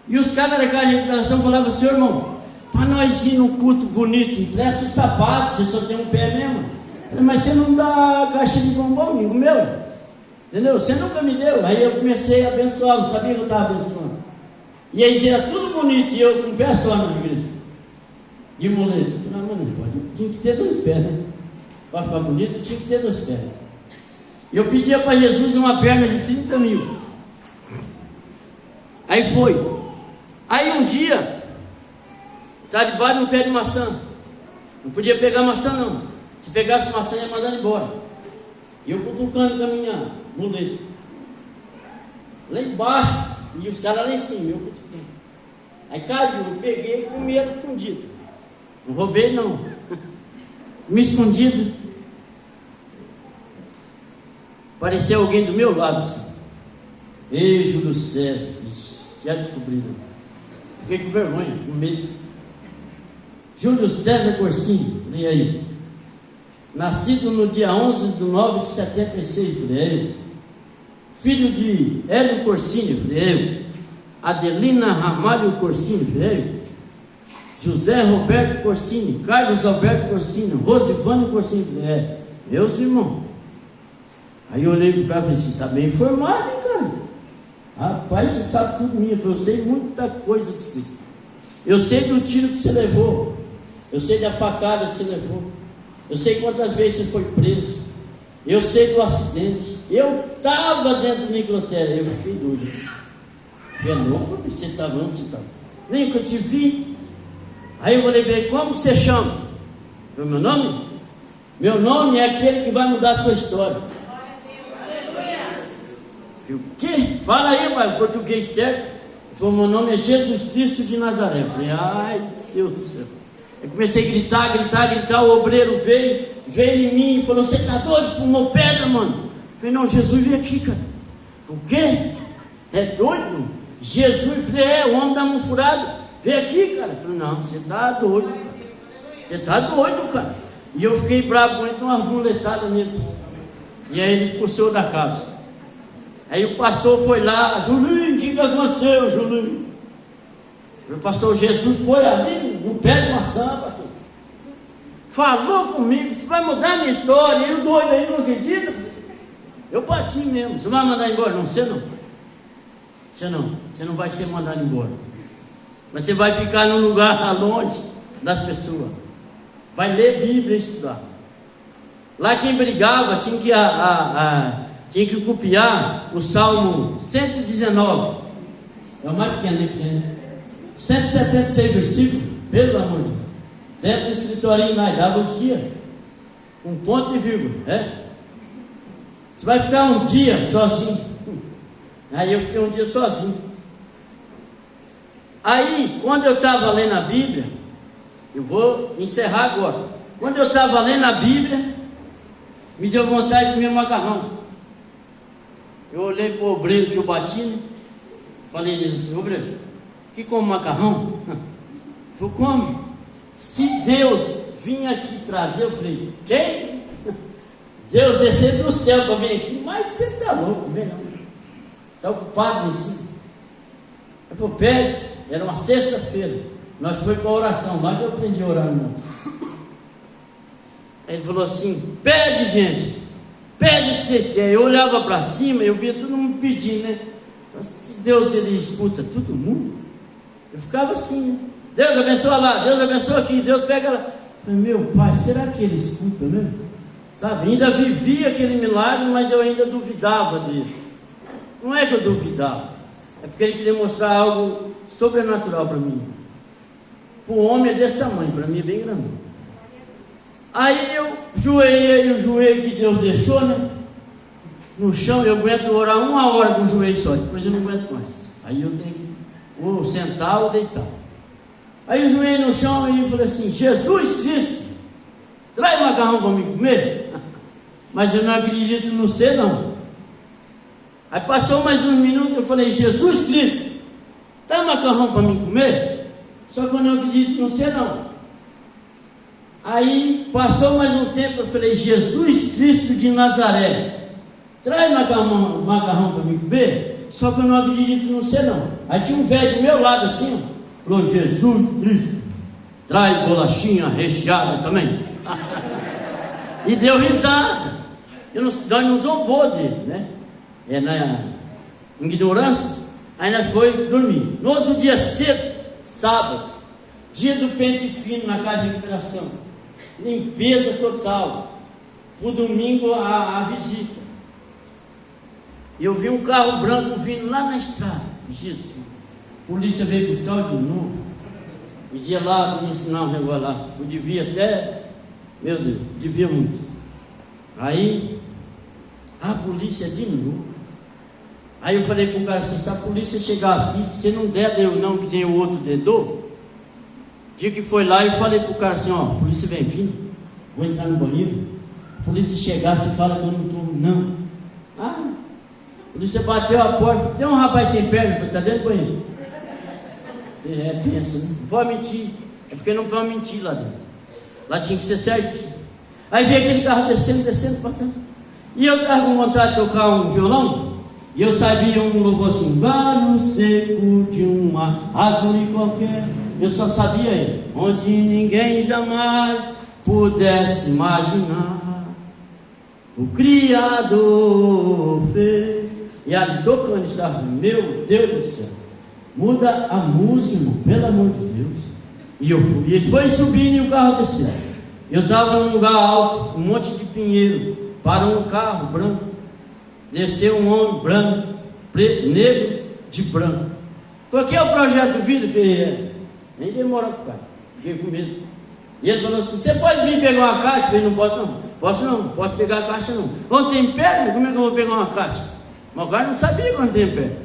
E os caras da casa de recuperação falavam assim, irmão, para nós ir num culto bonito, empresta os sapatos, você só tem um pé mesmo. Eu falei, mas você não dá caixa de bombom, amigo meu? Entendeu? Você nunca me deu. Aí eu comecei a abençoar, não sabia que eu estava abençoando. E aí era tudo bonito, e eu com um pé só na igreja. De muleta. Eu falei, não pode. tinha que ter 2 pés, né? Para ficar bonito, tinha que ter 2 pés. E eu pedia para Jesus uma perna de 30 mil. Aí foi. Aí um dia, estava debaixo de um pé de maçã. Não podia pegar maçã não. Se pegasse maçã ia mandar embora. E eu cutucando com a minha muleta. Lá embaixo, e os caras lá em cima, eu cutucando. Aí caiu, eu peguei e comi ela escondido. Não roubei não. Me escondido. Apareceu alguém do meu lado assim. Ei, Júlio César. Já descobriram. Fiquei com vergonha, com medo. Júlio César Corsini, leia aí. Nascido no dia 11/9/76, leia aí. Filho de Hélio Corsini, leia aí. Adelina Ramalho Corsini, leia aí. José Roberto Corsini, Carlos Alberto Corsini, Rosivane Corsini, leia aí. Meus irmãos. Aí eu olhei para o cara e falei assim, está bem informado, hein, cara? Rapaz, você sabe tudo de mim. Eu sei muita coisa de você. Eu sei do tiro que você levou. Eu sei da facada que você levou. Eu sei quantas vezes você foi preso. Eu sei do acidente. Eu estava dentro do necrotério. Eu fiquei doido. Você é louco? Você estava onde você estava? Nem que eu te vi. Aí eu falei bem, como que você chama? O meu nome? Meu nome é aquele que vai mudar a sua história. O quê? Fala aí, pai, o português certo. Ele falou, meu nome é Jesus Cristo de Nazaré. Eu falei, ai, Deus do céu. Eu comecei a gritar, o obreiro veio em mim e falou, você tá doido? Fumou pedra, mano? Eu falei, não, Jesus veio aqui, cara. Eu falei, o quê? É doido? Jesus, eu falei, o homem da mão furada, veio aqui, cara. Eu falei, não, você tá doido, cara. Você tá doido, cara. E eu fiquei bravo com ele, então umas muletadas nele. E aí ele expulsou da casa. Aí o pastor foi lá, Julinho, o que aconteceu, Julinho? O pastor Jesus foi ali, no pé de maçã, pastor. Falou comigo, você vai mudar a minha história, e o doido aí não acredita? Eu bati mesmo, você vai mandar embora? Não, você não. Você não vai ser mandado embora. Mas você vai ficar num lugar longe das pessoas. Vai ler Bíblia e estudar. Lá quem brigava tinha que copiar o Salmo 119. É o mais pequeno, né? 176 versículos, pelo amor de Deus. Dentro do escritorinho lá, dava os dias. Um ponto e vírgula, Você vai ficar um dia sozinho. Aí eu fiquei um dia sozinho. Aí, quando eu estava lendo a Bíblia, eu vou encerrar agora. Quando eu estava lendo a Bíblia, me deu vontade de comer macarrão. Eu olhei para o obreiro que eu bati, né? Falei assim, obreiro, que come macarrão? Falei, come. Se Deus vinha aqui trazer, eu falei, quem? Deus descer do céu para vir aqui, mas você está louco, vem não. Está ocupado nisso. Eu falei, pede, era uma sexta-feira. Nós fomos para a oração, lá que eu aprendi a orar, irmão. Aí ele falou assim, pede, gente. Pede o que vocês querem. Eu olhava para cima, eu via todo mundo pedindo, né? Se Deus, ele escuta todo mundo, eu ficava assim, né? Deus abençoa lá, Deus abençoa aqui, Deus pega lá. Eu falei, meu pai, será que ele escuta mesmo? Sabe, ainda vivia aquele milagre, mas eu ainda duvidava dele. Não é que eu duvidava, é porque ele queria mostrar algo sobrenatural para mim. Para um homem é desse tamanho, para mim é bem grande. Aí eu joelhei o joelho que Deus deixou, né? No chão, eu aguento orar 1 hora com o joelho só, depois eu não aguento mais. Aí eu tenho que ou sentar ou deitar. Aí eu joelhei no chão e falei assim, Jesus Cristo, traz macarrão para mim comer. Mas eu não acredito no você não. Aí passou mais uns minutos, eu falei, Jesus Cristo, traz macarrão para mim comer. Só que eu não acredito no você não. Aí passou mais um tempo, eu falei, Jesus Cristo de Nazaré, traz macarrão para mim comer. Só que eu não acredito no você não. Aí tinha um velho do meu lado assim, ó, falou, Jesus Cristo, traz bolachinha recheada também. E deu risada. Nós não zombou dele, né? Na ignorância. Aí nós foi dormir. No outro dia cedo, sábado, dia do pente fino na casa de recuperação. limpeza total. Por domingo a visita. Eu vi um carro branco vindo lá na estrada. Jesus, a polícia veio buscar o de novo. Dizia lá, me ensinar um negócio lá. Eu devia até, meu Deus, devia muito. Aí, a polícia de novo. Aí eu falei para o cara assim: se a polícia chegar assim, que você não der deu não, que nem o outro dedou. Dia que foi lá, eu falei para o cara assim: ó, a polícia vem vindo, vou entrar no banheiro. A polícia chegar, você fala que eu não estou, não. Ah, a polícia bateu a porta, tem um rapaz sem perna, está dentro do banheiro. Você pensa, né? Não pode mentir, é porque não pode mentir lá dentro. Lá tinha que ser certinho. Aí veio aquele carro descendo, passando. E eu estava com vontade de tocar um violão. E eu sabia um louvor assim: galho seco de uma árvore qualquer. Eu só sabia ele. Onde ninguém jamais pudesse imaginar, o Criador fez. E ali tocando, estava, meu Deus do céu, muda a música, irmão, pelo amor de Deus. E eu fui, ele foi subindo e o carro desceu. Eu estava num lugar alto, um monte de pinheiro. Parou um carro branco, desceu um homem branco, preto, negro de branco. Foi aqui é o projeto de vida? Eu falei: nem demorou para o cara, fiquei com medo. E ele falou assim: você pode vir pegar uma caixa? Eu falei: não posso não. Posso pegar a caixa não. Não tem perna? Como é que eu vou pegar uma caixa? Mas o cara não sabia quando tem perna.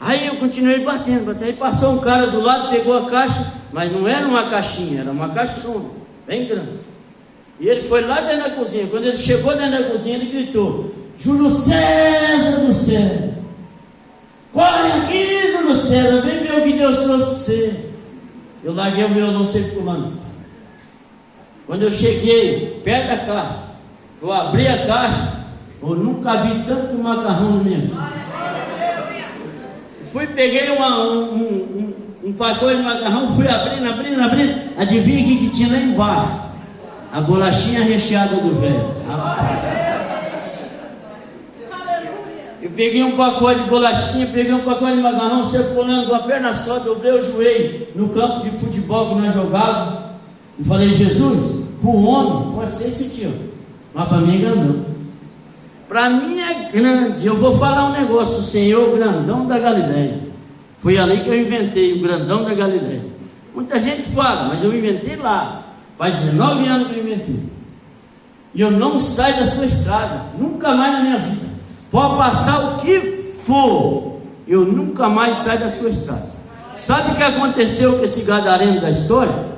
Aí eu continuei batendo. Aí passou um cara do lado, pegou a caixa, mas não era uma caixinha, era uma caixona, bem grande. E ele foi lá dentro da cozinha. Quando ele chegou dentro da cozinha, ele gritou: Júlio César do céu, corre aqui, Júlio César, vem ver o que Deus trouxe para você. Eu larguei o violão circulando. Quando eu cheguei perto da caixa, eu abri a caixa, eu nunca vi tanto macarrão na minha vida. Fui, peguei um pacote de macarrão, fui abrindo. Adivinha o que tinha lá embaixo? A bolachinha recheada do velho. Eu peguei um pacote de bolachinha, peguei um pacote de macarrão, circulando com a perna só, dobrei o joelho no campo de futebol que nós jogávamos. E falei: Jesus, para o homem pode ser esse aqui, ó, mas para mim é grandão. Para mim é grande. Eu vou falar um negócio: o Senhor, o grandão da Galileia. Foi ali que eu inventei o grandão da Galileia. Muita gente fala, mas eu inventei lá. Faz 19 anos que eu inventei. E eu não saio da sua estrada, nunca mais na minha vida. Pode passar o que for, eu nunca mais saio da sua estrada. Sabe o que aconteceu com esse gadareno da história?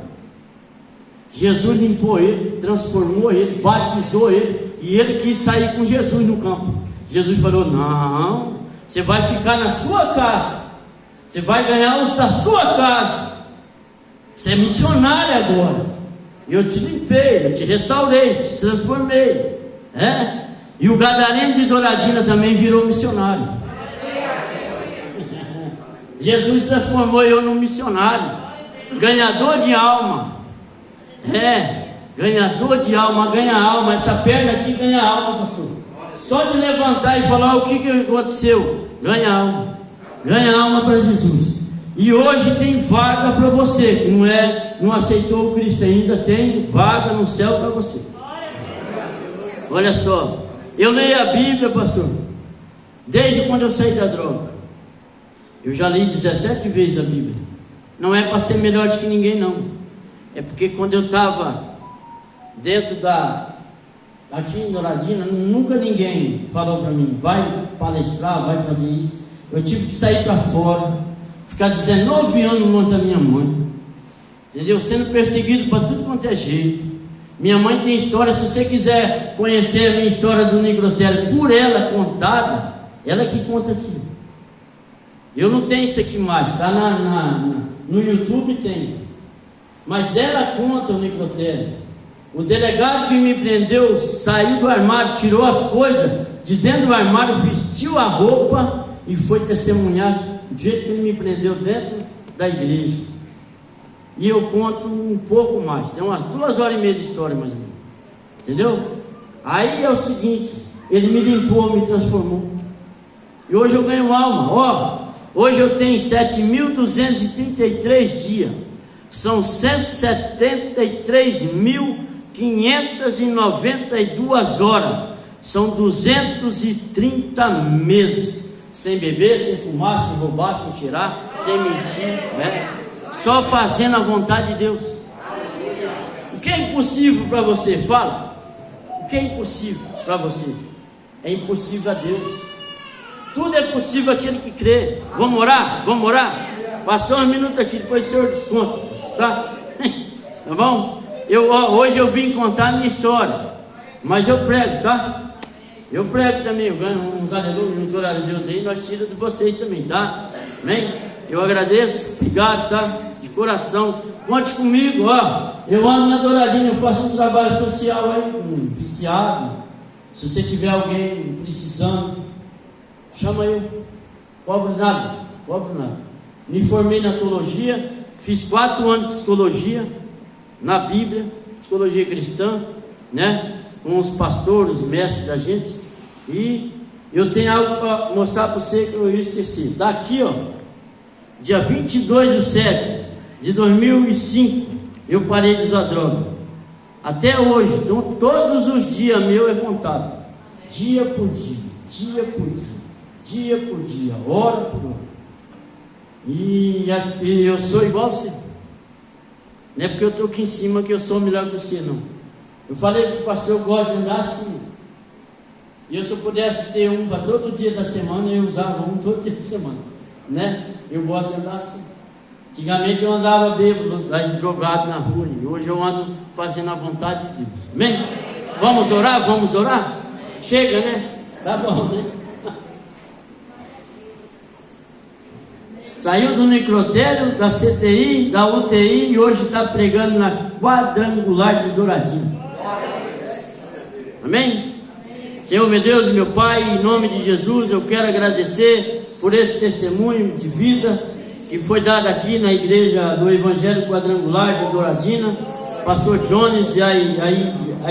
Jesus limpou ele, transformou ele, batizou ele, e ele quis sair com Jesus no campo. Jesus falou: não, você vai ficar na sua casa, você vai ganhar os da sua casa, você é missionário agora. Eu te limpei, eu te restaurei, te transformei, e o gadareno de Douradina também virou missionário. Jesus transformou eu num missionário, ganhador de alma. Ganhador de alma, ganha alma. Essa perna aqui ganha alma, pastor. Só de levantar e falar o que aconteceu, ganha alma para Jesus. E hoje tem vaga para você que não aceitou o Cristo ainda. Tem vaga no céu para você. Olha só, eu leio a Bíblia, pastor, desde quando eu saí da droga. Eu já li 17 vezes a Bíblia. Não é para ser melhor do que ninguém, não. É porque quando eu estava dentro aqui em Douradina, nunca ninguém falou para mim: vai palestrar, vai fazer isso. Eu tive que sair para fora, ficar 19 anos longe da minha mãe, entendeu? Sendo perseguido para tudo quanto é jeito. Minha mãe tem história. Se você quiser conhecer a minha história do necrotério por ela contada, ela que conta aqui. Eu não tenho isso aqui mais, está no YouTube, tem. Mas ela conta o necrotério. O delegado que me prendeu saiu do armário, tirou as coisas de dentro do armário, vestiu a roupa e foi testemunhar do jeito que ele me prendeu dentro da igreja. E eu conto um pouco mais, tem umas 2 horas e meia de história mais ou menos, entendeu? Aí é o seguinte: ele me limpou, me transformou, e hoje eu ganho alma. Hoje eu tenho 7.233 dias, são 173.000 592 horas. São 230 meses. Sem beber, sem fumar, sem roubar, sem tirar, sem mentir, né? Só fazendo a vontade de Deus. O que é impossível para você? Fala. O que é impossível para você? É impossível a Deus. Tudo é possível aquele que crê. Vamos orar? Vamos orar? Passou uns minutos aqui, depois o senhor desconta, tá? Tá bom? Hoje eu vim contar a minha história, mas eu prego, tá? Eu prego também, eu ganho uns aleluia, uns glória a Deus aí, nós tiramos de vocês também, tá? Amém? Eu agradeço, obrigado, tá? De coração, conte comigo, ó. Eu ando na Douradina, eu faço um trabalho social aí, com viciado. Se você tiver alguém precisando, chama eu. Pobre nada, pobre nada. Me formei na teologia, fiz 4 anos de psicologia, na Bíblia, psicologia cristã, né? Com os pastores, os mestres da gente. E eu tenho algo para mostrar para você que eu esqueci. Está aqui, ó. Dia 22/7/2005, eu parei de usar droga. Até hoje, então, todos os dias meu é contado. Dia por dia, dia por dia, dia por dia, hora por hora. E eu sou igual a você. Não é porque eu estou aqui em cima que eu sou melhor que você, não. Eu falei para o pastor, eu gosto de andar assim. E eu, se eu pudesse ter um para todo dia da semana, eu usava um todo dia da semana, né? Eu gosto de andar assim. Antigamente eu andava bêbado, drogado na rua, e hoje eu ando fazendo a vontade de Deus. Amém? Vamos orar? Vamos orar? Chega, né? Tá bom, né? Saiu do necrotério, da CTI, da UTI, e hoje está pregando na quadrangular de Douradina. Amém? Senhor, meu Deus e meu Pai, em nome de Jesus, eu quero agradecer por esse testemunho de vida que foi dado aqui na igreja do Evangelho Quadrangular de Douradina. Pastor Jones e a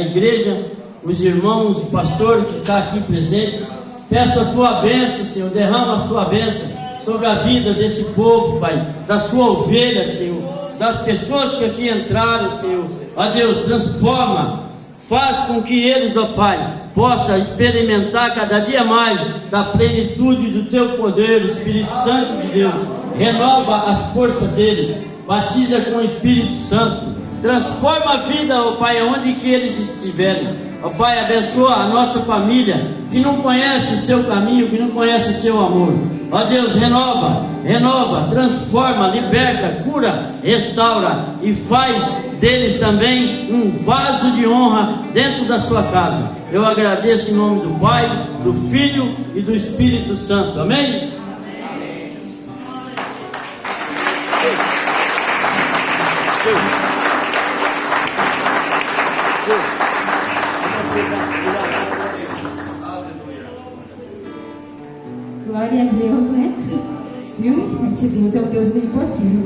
igreja, os irmãos, o pastor que está aqui presente. Peço a tua bênção, Senhor, derrama a tua bênção sobre a vida desse povo, Pai, da sua ovelha, Senhor, das pessoas que aqui entraram, Senhor. Ó Deus, transforma, faz com que eles, ó Pai, possam experimentar cada dia mais da plenitude do Teu poder, o Espírito Santo de Deus. Renova as forças deles, batiza com o Espírito Santo, transforma a vida, ó Pai, aonde que eles estiverem. Ó Pai, abençoa a nossa família, que não conhece o Seu caminho, que não conhece o Seu amor. Ó Deus, renova, transforma, liberta, cura, restaura e faz deles também um vaso de honra dentro da sua casa. Eu agradeço em nome do Pai, do Filho e do Espírito Santo. Amém? Glória a Deus, né? Viu? Esse Deus é o Deus do impossível.